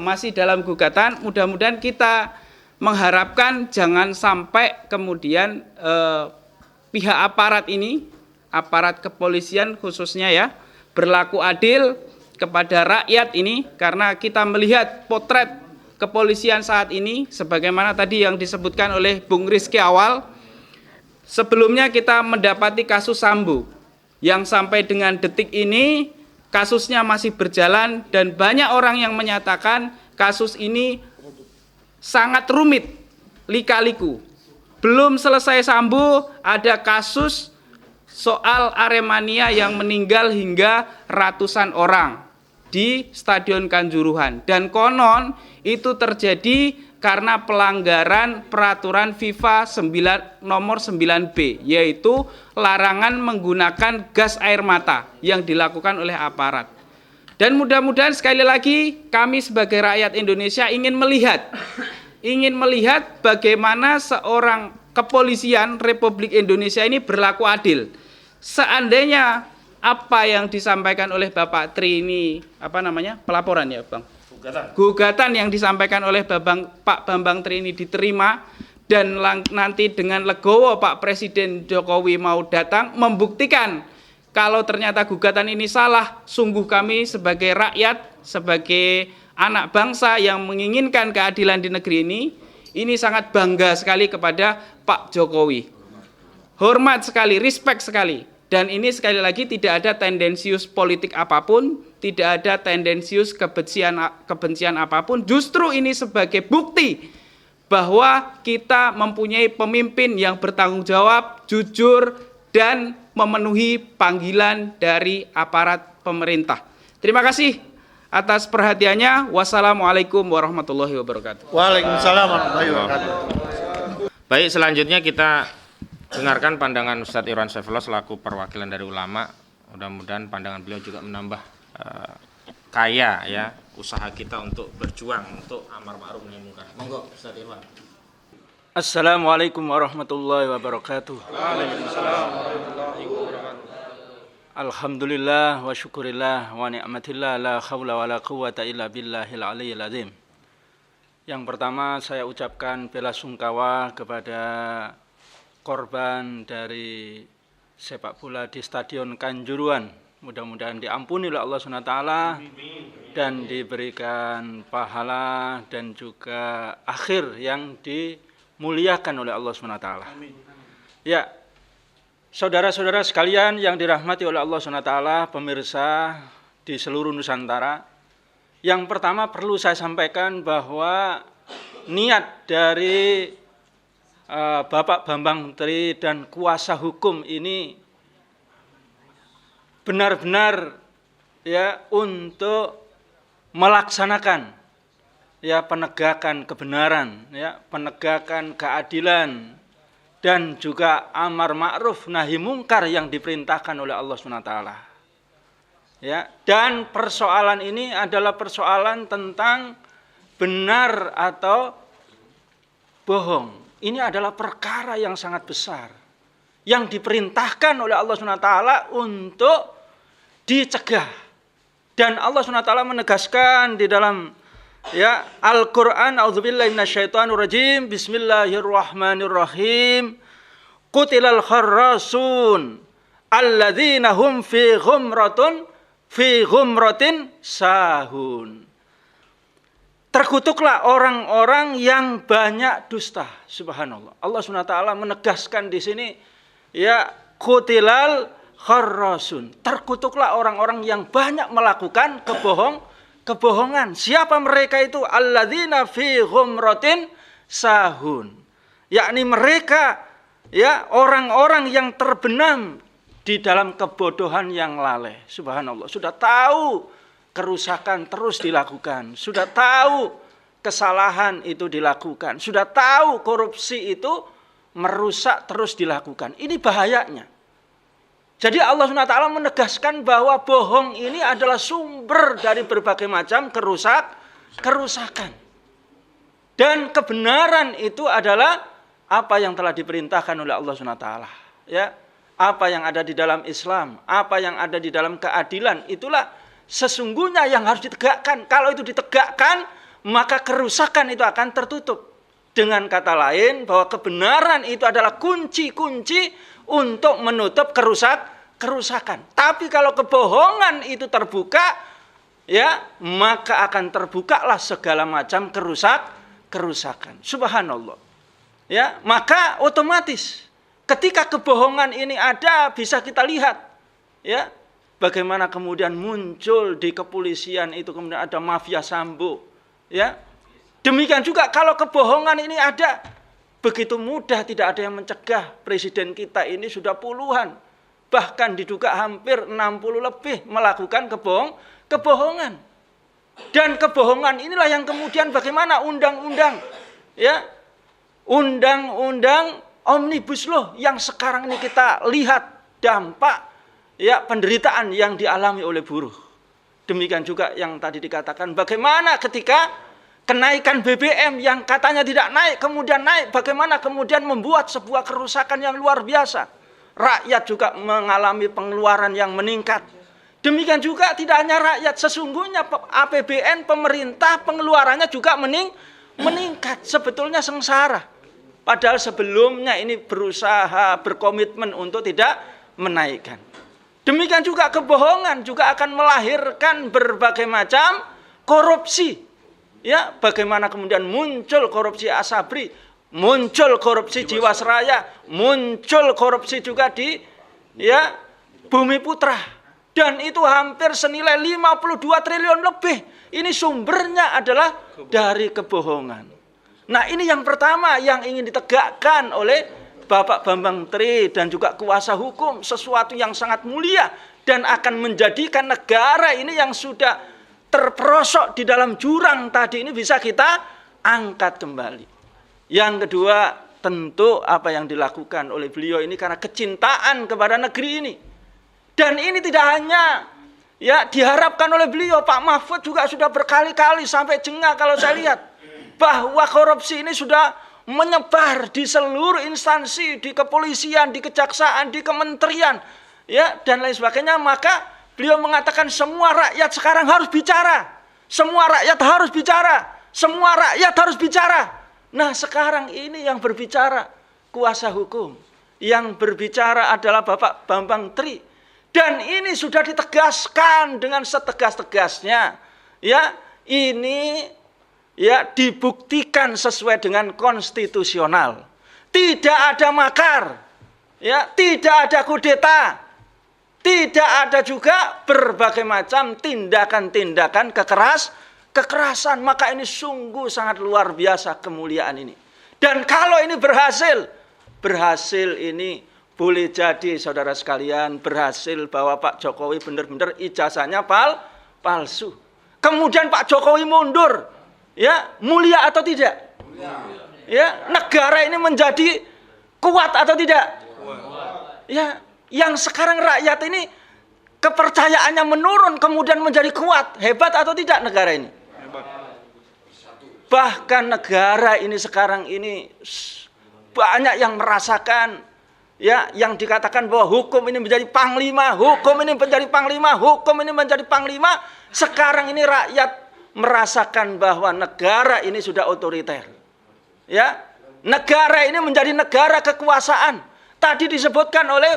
masih dalam gugatan, mudah-mudahan kita mengharapkan jangan sampai kemudian pihak aparat ini, aparat kepolisian khususnya ya, berlaku adil kepada rakyat ini, karena kita melihat potret kepolisian saat ini sebagaimana tadi yang disebutkan oleh Bung Rizky awal. Sebelumnya kita mendapati kasus Sambo yang sampai dengan detik ini kasusnya masih berjalan, dan banyak orang yang menyatakan kasus ini sangat rumit, lika-liku. Belum selesai Sambo, ada kasus soal Aremania yang meninggal hingga ratusan orang di Stadion Kanjuruhan, dan konon itu terjadi karena pelanggaran peraturan FIFA nomor 9B, yaitu larangan menggunakan gas air mata yang dilakukan oleh aparat. Dan mudah-mudahan sekali lagi kami sebagai rakyat Indonesia ingin melihat bagaimana seorang kepolisian Republik Indonesia ini berlaku adil. Seandainya apa yang disampaikan oleh Bapak Tri ini, pelaporan ya Bang? Gugatan yang disampaikan oleh Pak Bambang Tri ini diterima, dan nanti dengan legowo Pak Presiden Jokowi mau datang membuktikan Kalau ternyata gugatan ini salah, sungguh kami sebagai rakyat, sebagai anak bangsa yang menginginkan keadilan di negeri ini sangat bangga sekali kepada Pak Jokowi. Hormat sekali, respect sekali. Dan ini sekali lagi tidak ada tendensius politik apapun, tidak ada tendensius kebencian apapun. Justru ini sebagai bukti bahwa kita mempunyai pemimpin yang bertanggung jawab, jujur, dan memenuhi panggilan dari aparat pemerintah. Terima kasih atas perhatiannya. Wassalamualaikum warahmatullahi wabarakatuh. Waalaikumsalam warahmatullahi wabarakatuh. Baik, selanjutnya kita dengarkan pandangan Ustadz Irwan Saifullah selaku perwakilan dari ulama. Mudah-mudahan pandangan beliau juga menambah kaya ya usaha kita untuk berjuang untuk amar ma'ruf nahi munkar. Monggo Ustadz Irwan. Assalamualaikum warahmatullahi wabarakatuh. Waalaikumsalam warahmatullahi wabarakatuh. Alhamdulillah wa syukurillah wa ni'matillah la haula wa la quwata illa billahil aliyyil azim. Yang pertama saya ucapkan bela sungkawa kepada korban dari sepak bola di Stadion Kanjuruhan. Mudah-mudahan diampuni oleh Allah SWT dan diberikan pahala dan juga akhir yang dimuliakan oleh Allah SWT. Ya, saudara-saudara sekalian yang dirahmati oleh Allah SWT, pemirsa di seluruh Nusantara, yang pertama perlu saya sampaikan bahwa niat dari Bapak Bambang Menteri dan kuasa hukum ini benar-benar ya untuk melaksanakan ya penegakan kebenaran, ya penegakan keadilan dan juga amar ma'ruf nahi mungkar yang diperintahkan oleh Allah SWT. Ya, dan persoalan ini adalah persoalan tentang benar atau bohong. Ini adalah perkara yang sangat besar yang diperintahkan oleh Allah SWT untuk dicegah. Dan Allah SWT menegaskan di dalam ya Al-Qur'an, a'udzubillahi minasyaitonirrajim, bismillahirrahmanirrahim, qutilal kharrasun alladzina hum fi ghumratin sahun. Terkutuklah orang-orang yang banyak dusta. Subhanallah. Allah SWT menegaskan di sini ya qutilal kharrasun. Terkutuklah orang-orang yang banyak melakukan kebohongan. Siapa mereka itu? Alladzina fi ghumratin sahun. Yakni mereka ya orang-orang yang terbenam di dalam kebodohan yang lalai. Subhanallah. Sudah tahu kerusakan terus dilakukan. Sudah tahu kesalahan itu dilakukan. Sudah tahu korupsi itu merusak terus dilakukan. Ini bahayanya. Jadi Allah SWT menegaskan bahwa bohong ini adalah sumber dari berbagai macam kerusakan. Dan kebenaran itu adalah apa yang telah diperintahkan oleh Allah SWT. Ya, apa yang ada di dalam Islam, apa yang ada di dalam keadilan, itulah sesungguhnya yang harus ditegakkan. Kalau itu ditegakkan, maka kerusakan itu akan tertutup. Dengan kata lain, bahwa kebenaran itu adalah kunci-kunci untuk menutup kerusakan. Tapi kalau kebohongan itu terbuka, ya, maka akan terbukalah segala macam kerusakan. Subhanallah. Ya, maka otomatis ketika kebohongan ini ada, bisa kita lihat, ya, bagaimana kemudian muncul di kepolisian itu kemudian ada mafia Sambo, ya. Demikian juga kalau kebohongan ini ada, begitu mudah tidak ada yang mencegah. Presiden kita ini sudah puluhan, bahkan diduga hampir 60 lebih melakukan kebohongan. Dan kebohongan inilah yang kemudian bagaimana undang-undang, ya, undang-undang Omnibus Law yang sekarang ini kita lihat dampak ya penderitaan yang dialami oleh buruh. Demikian juga yang tadi dikatakan bagaimana ketika kenaikan BBM yang katanya tidak naik kemudian naik, bagaimana kemudian membuat sebuah kerusakan yang luar biasa. Rakyat juga mengalami pengeluaran yang meningkat. Demikian juga tidak hanya rakyat, sesungguhnya APBN pemerintah pengeluarannya juga meningkat. Sebetulnya sengsara. Padahal sebelumnya ini berusaha berkomitmen untuk tidak menaikkan. Demikian juga kebohongan juga akan melahirkan berbagai macam korupsi. Ya, bagaimana kemudian muncul korupsi Asabri, muncul korupsi Jiwasraya, muncul korupsi juga di ya Bumi Putra. Dan itu hampir senilai 52 triliun lebih. Ini sumbernya adalah dari kebohongan. Nah, ini yang pertama yang ingin ditegakkan oleh Bapak Bambang Tri dan juga kuasa hukum, sesuatu yang sangat mulia dan akan menjadikan negara ini yang sudah terperosok di dalam jurang tadi ini bisa kita angkat kembali. Yang kedua, tentu apa yang dilakukan oleh beliau ini karena kecintaan kepada negeri ini. Dan ini tidak hanya ya diharapkan oleh beliau, Pak Mahfud juga sudah berkali-kali sampai jengah kalau saya lihat bahwa korupsi ini sudah menyebar di seluruh instansi, di kepolisian, di kejaksaan, di kementerian, ya dan lain sebagainya. Maka beliau mengatakan semua rakyat sekarang harus bicara, semua rakyat harus bicara, semua rakyat harus bicara. Nah, sekarang ini yang berbicara kuasa hukum, yang berbicara adalah Bapak Bambang Tri, dan ini sudah ditegaskan dengan setegas-tegasnya. Ya, ini ya dibuktikan sesuai dengan konstitusional. Tidak ada makar, ya, tidak ada kudeta, tidak ada juga berbagai macam tindakan-tindakan kekerasan. Maka ini sungguh sangat luar biasa kemuliaan ini. Dan kalau ini berhasil ini boleh jadi saudara sekalian berhasil bahwa Pak Jokowi benar-benar ijazahnya palsu. Kemudian Pak Jokowi mundur. Ya, mulia atau tidak? Ya, negara ini menjadi kuat atau tidak? Ya, yang sekarang rakyat ini kepercayaannya menurun kemudian menjadi kuat, hebat atau tidak negara ini? Bahkan negara ini sekarang ini banyak yang merasakan ya yang dikatakan bahwa hukum ini menjadi panglima, hukum ini menjadi panglima, hukum ini menjadi panglima. Sekarang ini rakyat merasakan bahwa negara ini sudah otoriter. Ya, negara ini menjadi negara kekuasaan. Tadi disebutkan oleh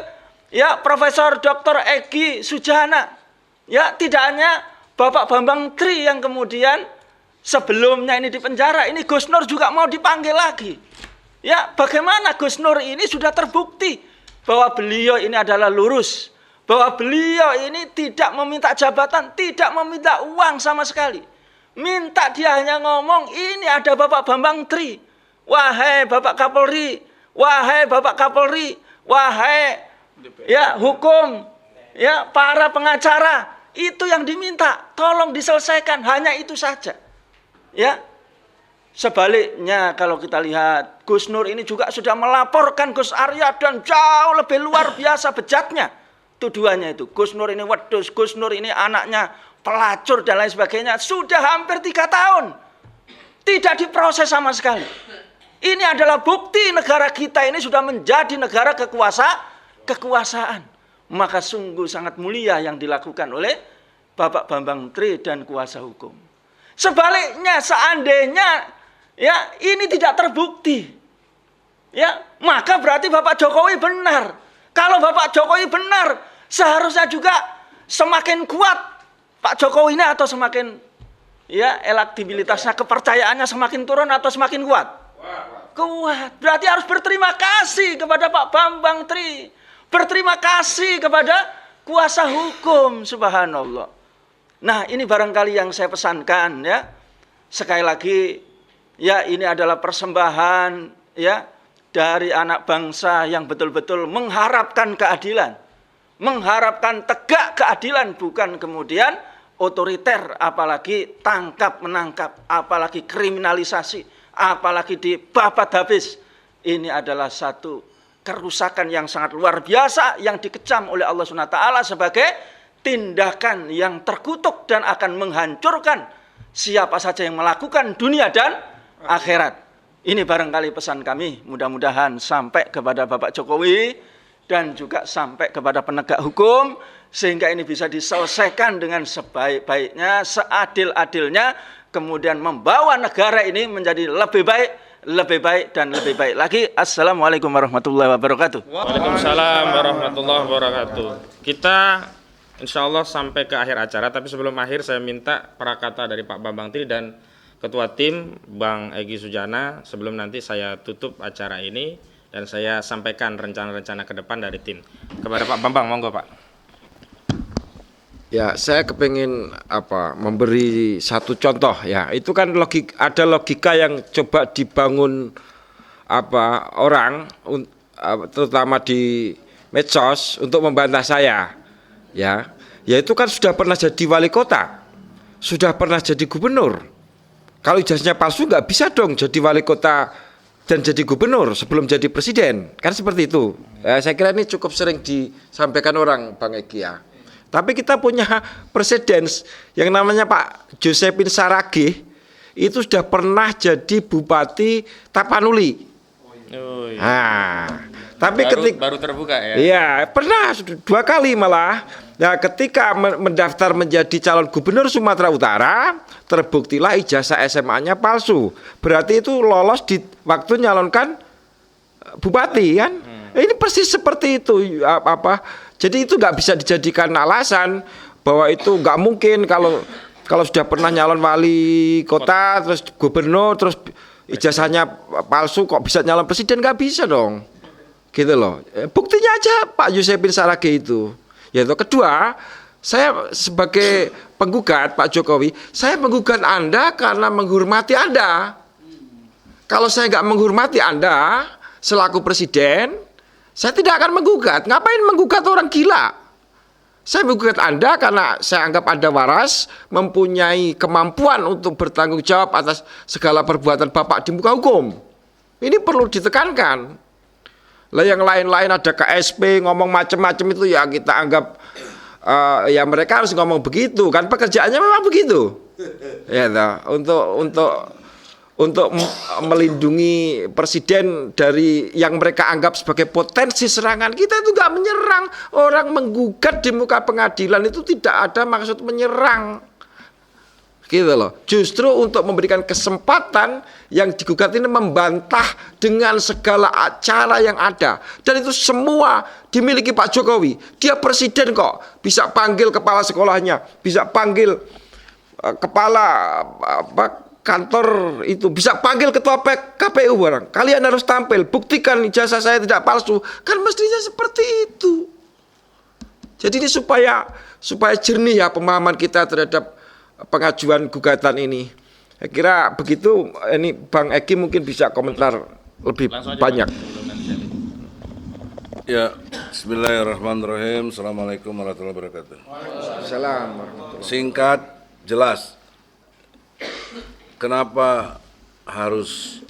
ya Profesor Dr. Egy Sujana. Ya, tidak hanya Bapak Bambang Tri yang kemudian sebelumnya ini dipenjara, ini Gus Nur juga mau dipanggil lagi. Ya, bagaimana Gus Nur ini sudah terbukti bahwa beliau ini adalah lurus, bahwa beliau ini tidak meminta jabatan, tidak meminta uang sama sekali. Minta dia hanya ngomong, ini ada Bapak Bambang Tri. Wahai Bapak Kapolri, wahai Bapak Kapolri, wahai ya hukum, ya para pengacara, itu yang diminta, tolong diselesaikan, hanya itu saja. Ya. Sebaliknya kalau kita lihat Gus Nur ini juga sudah melaporkan Gus Arya dan jauh lebih luar biasa bejatnya tuduhannya itu. Gus Nur ini wedus, Gus Nur ini anaknya pelacur dan lain sebagainya. Sudah hampir 3 tahun tidak diproses sama sekali. Ini adalah bukti negara kita ini sudah menjadi negara kekuasaan. Maka sungguh sangat mulia yang dilakukan oleh Bapak Bambang Tri dan kuasa hukum. Sebaliknya seandainya ya ini tidak terbukti, ya maka berarti Bapak Jokowi benar. Kalau Bapak Jokowi benar, seharusnya juga semakin kuat Pak Jokowi ini atau semakin ya elektabilitasnya, kepercayaannya semakin turun atau semakin kuat? Kuat. Berarti harus berterima kasih kepada Pak Bambang Tri. Berterima kasih kepada kuasa hukum, subhanallah. Nah, ini barangkali yang saya pesankan ya. Sekali lagi ya ini adalah persembahan ya dari anak bangsa yang betul-betul mengharapkan keadilan. Mengharapkan tegak keadilan, bukan kemudian otoriter, apalagi tangkap menangkap, apalagi kriminalisasi, apalagi dibabat habis. Ini adalah satu kerusakan yang sangat luar biasa yang dikecam oleh Allah SWT sebagai tindakan yang terkutuk dan akan menghancurkan siapa saja yang melakukan dunia dan akhirat. Ini barangkali pesan kami, mudah-mudahan sampai kepada Bapak Jokowi dan juga sampai kepada penegak hukum, sehingga ini bisa diselesaikan dengan sebaik-baiknya, seadil-adilnya, kemudian membawa negara ini menjadi lebih baik lebih baik dan lebih baik lagi. Assalamualaikum warahmatullahi wabarakatuh. Waalaikumsalam warahmatullahi wabarakatuh. Kita insya Allah sampai ke akhir acara, tapi sebelum akhir saya minta prakata dari Pak Bambang Tri dan Ketua Tim Bang Egy Sujana sebelum nanti saya tutup acara ini dan saya sampaikan rencana-rencana ke depan dari tim. Kepada Pak Bambang, monggo Pak. Ya, saya kepingin memberi satu contoh ya. Itu kan ada logika yang coba dibangun orang terutama di medsos untuk membantah saya. Ya. Ya itu kan sudah pernah jadi wali kota. Sudah pernah jadi gubernur. Kalau ijazahnya palsu nggak bisa dong jadi wali kota dan jadi gubernur sebelum jadi presiden. Kan seperti itu. Saya kira ini cukup sering disampaikan orang, Bang Egy ya. Tapi kita punya presiden yang namanya Pak Josephine Saragih, itu sudah pernah jadi Bupati Tapanuli. Oh, iya. Nah, tapi baru terbuka ya? Iya, pernah 2 kali malah. Nah, ketika mendaftar menjadi calon gubernur Sumatera Utara, terbuktilah ijazah SMA-nya palsu. Berarti itu lolos di waktu nyalonkan bupati kan? Ini persis seperti itu Jadi itu nggak bisa dijadikan alasan bahwa itu nggak mungkin kalau sudah pernah nyalon wali kota terus gubernur terus ijazahnya palsu kok bisa nyalon presiden, nggak bisa dong, gitu loh. Buktinya aja Pak Josephine Saragih itu. Yaitu kedua, saya sebagai penggugat Pak Jokowi, saya menggugat Anda karena menghormati Anda. Kalau saya nggak menghormati Anda selaku presiden, saya tidak akan menggugat. Ngapain menggugat orang gila? Saya menggugat Anda karena saya anggap Anda waras, mempunyai kemampuan untuk bertanggung jawab atas segala perbuatan Bapak di muka hukum. Ini perlu ditekankan. Lah yang lain-lain ada KSP ngomong macam-macam itu ya kita anggap ya mereka harus ngomong begitu kan, pekerjaannya memang begitu. Ya untuk melindungi presiden dari yang mereka anggap sebagai potensi serangan. Kita itu nggak menyerang. Orang menggugat di muka pengadilan itu tidak ada maksud menyerang, gitu loh. Justru untuk memberikan kesempatan yang digugat ini membantah dengan segala cara yang ada. Dan itu semua dimiliki Pak Jokowi. Dia presiden kok, bisa panggil kepala sekolahnya, bisa panggil kepala kantor itu, bisa panggil ketua KPU barang. Kalian harus tampil, buktikan ijazah saya tidak palsu. Kan mestinya seperti itu. Jadi ini supaya jernih ya pemahaman kita terhadap pengajuan gugatan ini. Saya kira begitu. Ini Bang Egy mungkin bisa komentar lebih banyak. Ya, bismillahirrahmanirrahim. Assalamualaikum warahmatullahi wabarakatuh. Assalamualaikum. Singkat, jelas. Kenapa harus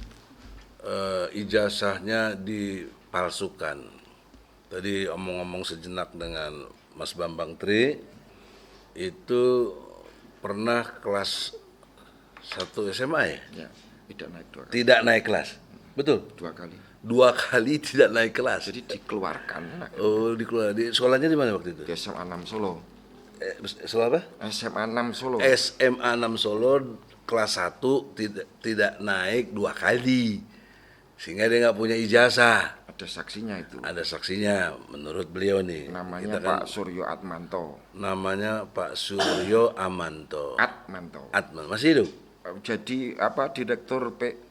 ijazahnya dipalsukan? Tadi omong-omong sejenak dengan Mas Bambang Tri, itu pernah kelas 1 SMA ya? Ya, tidak naik 2 kali. Tidak naik kelas, betul? 2 kali. 2 kali tidak naik kelas. Jadi dikeluarkan. Oh, dikeluarkan. Di sekolahnya di mana waktu itu? Di SMA 6 Solo. Sekolah apa? SMA 6 Solo. SMA 6 Solo. Kelas 1 tidak naik 2 kali sehingga dia nggak punya ijazah. Ada saksinya itu. Ada saksinya menurut beliau nih. Namanya Pak Suryo Atmanto. Namanya Pak Suryo Atmanto. Masih hidup? Jadi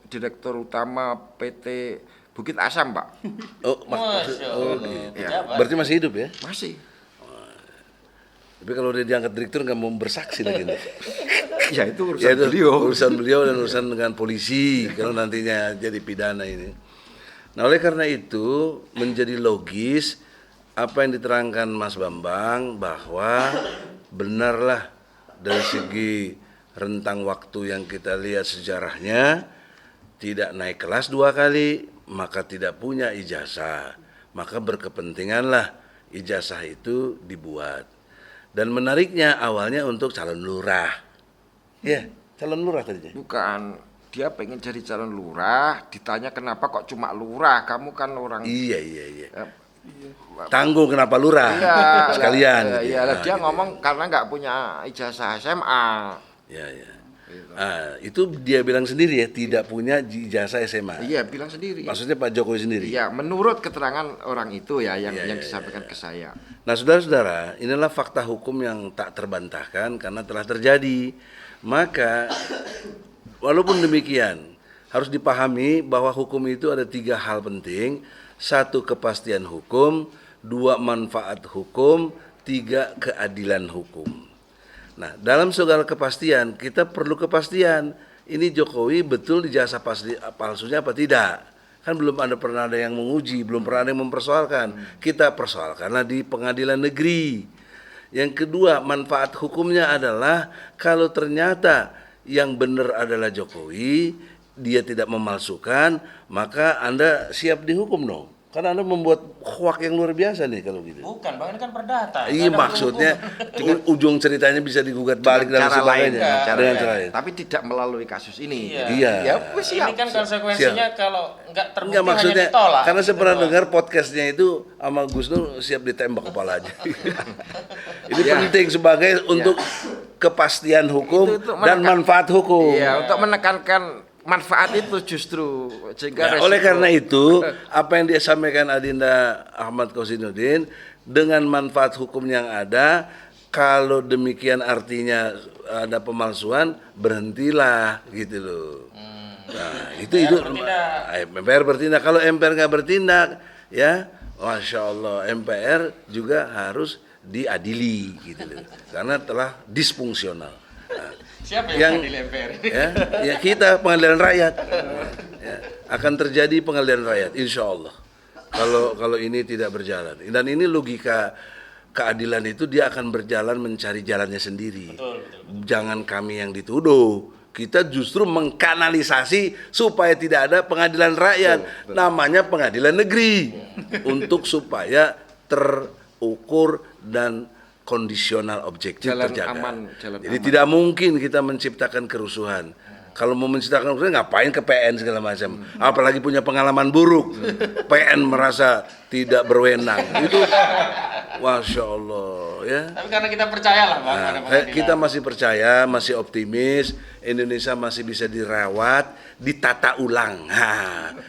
direktur utama PT Bukit Asam, Pak. Oh gitu. Ya. Berarti masih hidup ya? Masih. Tapi kalau dia diangkat direktur nggak mau bersaksi lagi nih. Ya itu urusan beliau dan urusan dengan polisi kalau nantinya jadi pidana ini. Nah oleh karena itu menjadi logis apa yang diterangkan Mas Bambang bahwa benarlah dari segi rentang waktu yang kita lihat sejarahnya tidak naik kelas 2 kali maka tidak punya ijazah, maka berkepentinganlah ijazah itu dibuat. Dan menariknya awalnya untuk calon lurah. Ya, calon lurah tadinya. Bukan, dia pengen jadi calon lurah, ditanya kenapa kok cuma lurah, kamu kan orang. Iya. Tanggung kenapa lurah? Iya, sekalian. Iya, dia ngomong karena nggak punya ijazah SMA. Iya. Itu dia bilang sendiri ya, tidak punya ijazah SMA. Iya, bilang sendiri. Maksudnya Pak Jokowi sendiri. Iya, menurut keterangan orang itu ya yang disampaikan ke saya. Nah, saudara-saudara, inilah fakta hukum yang tak terbantahkan karena telah terjadi. Maka, walaupun demikian, harus dipahami bahwa hukum itu ada 3 hal penting. 1, kepastian hukum. 2, manfaat hukum. 3, keadilan hukum. Nah, dalam segala kepastian, kita perlu kepastian. Ini Jokowi betul ijazah palsunya apa tidak? Kan belum pernah ada yang menguji, belum pernah ada yang mempersoalkan. Kita persoalkanlah di pengadilan negeri. Yang kedua, manfaat hukumnya adalah kalau ternyata yang benar adalah Jokowi, dia tidak memalsukan, maka Anda siap dihukum dong. Karena Anda membuat hoak yang luar biasa nih kalau gitu. Bukan, Bang, ini kan perdata. Iya, maksudnya ujung ceritanya bisa digugat balik dan sebagainya. Dengan cara lain. Tapi tidak melalui kasus ini. Iya. Ya, siap. Ini kan konsekuensinya kalau nggak terbukti Enggak, maksudnya, hanya ditolak. karena saya pernah dengar podcastnya itu sama Gus Nur siap ditembak kepala aja. Ini penting sebagai untuk kepastian hukum Itu dan manfaat hukum. Iya, untuk menekankan manfaat itu justru sehingga Nah, oleh karena itu, apa yang disampaikan Adinda Ahmad Khosinuddin dengan manfaat hukum yang ada, kalau demikian artinya ada pemalsuan, berhentilah gitu loh. Nah, itu MPR bertindak. Kalau MPR nggak bertindak, ya, Masya Allah, MPR juga harus diadili gitu loh, karena telah disfungsional. Nah, Siapa yang mengadili MPR? Ya kita pengadilan rakyat. Ya, akan terjadi pengadilan rakyat, insya Allah. Kalau ini tidak berjalan, dan ini logika keadilan itu dia akan berjalan mencari jalannya sendiri. Betul. Jangan kami yang dituduh. Kita justru mengkanalisasi supaya tidak ada pengadilan rakyat. Betul. Namanya pengadilan negeri untuk supaya terukur dan kondisional objektif terjaga. Jadi tidak mungkin kita menciptakan kerusuhan. Kalau mau menciptakan kerusuhan ngapain ke PN segala macam. Apalagi punya pengalaman buruk. PN merasa tidak berwenang. Itu Masya Allah ya. Tapi karena kita percaya lah, Bang. Kita masih percaya, masih optimis. Indonesia masih bisa dirawat, ditata ulang.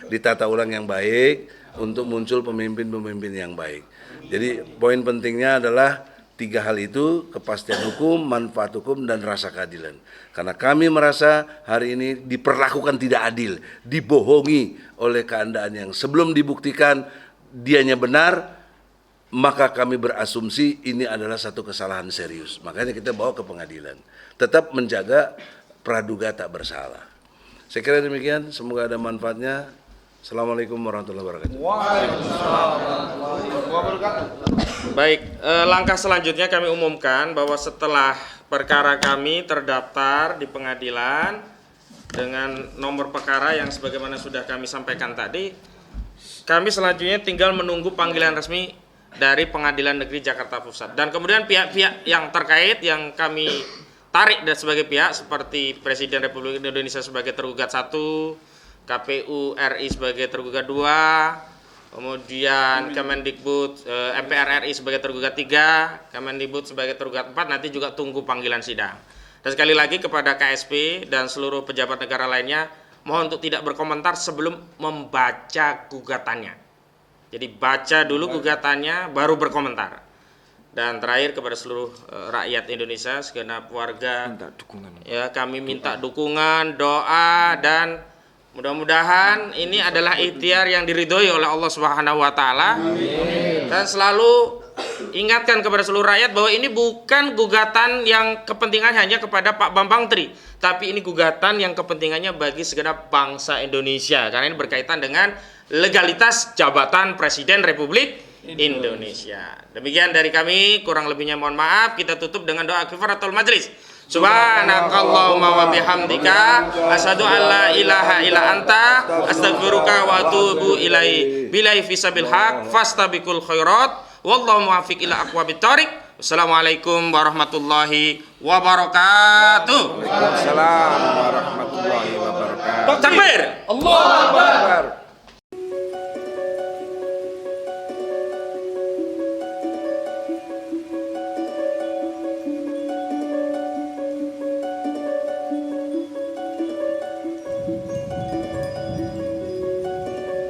Ditata ulang yang baik untuk muncul pemimpin-pemimpin yang baik. Jadi poin pentingnya adalah 3 hal itu, kepastian hukum, manfaat hukum, dan rasa keadilan. Karena kami merasa hari ini diperlakukan tidak adil, dibohongi oleh keadaan yang sebelum dibuktikan dianya benar, maka kami berasumsi ini adalah satu kesalahan serius. Makanya kita bawa ke pengadilan. Tetap menjaga praduga tak bersalah. Saya kira demikian, semoga ada manfaatnya. Assalamualaikum warahmatullahi wabarakatuh. Waalaikumsalam warahmatullahi wabarakatuh. Baik, langkah selanjutnya kami umumkan bahwa setelah perkara kami terdaftar di pengadilan dengan nomor perkara yang sebagaimana sudah kami sampaikan tadi, kami selanjutnya tinggal menunggu panggilan resmi dari Pengadilan Negeri Jakarta Pusat. Dan kemudian pihak-pihak yang terkait yang kami tarik dan sebagai pihak seperti Presiden Republik Indonesia sebagai tergugat 1, KPU RI sebagai tergugat 2, kemudian Kemendikbud MPR RI sebagai tergugat 3, Kemendikbud sebagai tergugat 4, nanti juga tunggu panggilan sidang. Dan sekali lagi kepada KSP dan seluruh pejabat negara lainnya, mohon untuk tidak berkomentar sebelum membaca gugatannya. Jadi baca dulu gugatannya baru berkomentar. Dan terakhir kepada seluruh rakyat Indonesia, segenap warga, ya kami minta dukungan, doa, dan mudah-mudahan ini adalah ikhtiar yang diridhoi oleh Allah Subhanahu wa taala. Dan selalu ingatkan kepada seluruh rakyat bahwa ini bukan gugatan yang kepentingan hanya kepada Pak Bambang Tri, tapi ini gugatan yang kepentingannya bagi segenap bangsa Indonesia, karena ini berkaitan dengan legalitas jabatan Presiden Republik Indonesia. Demikian dari kami, kurang lebihnya mohon maaf. Kita tutup dengan doa kifaratul majlis. Subhanakallahumma wa bihamdika asyhadu an la ilaha illa anta astaghfiruka wa atubu ilaihi billahi fisabil haq fastabiqul khairat wallahu muwaffiq ila aqwamit thoriq. Wassalamualaikum warahmatullahi wabarakatuh. Waalaikumsalam warahmatullahi wabarakatuh. Takbir. Allahu Akbar.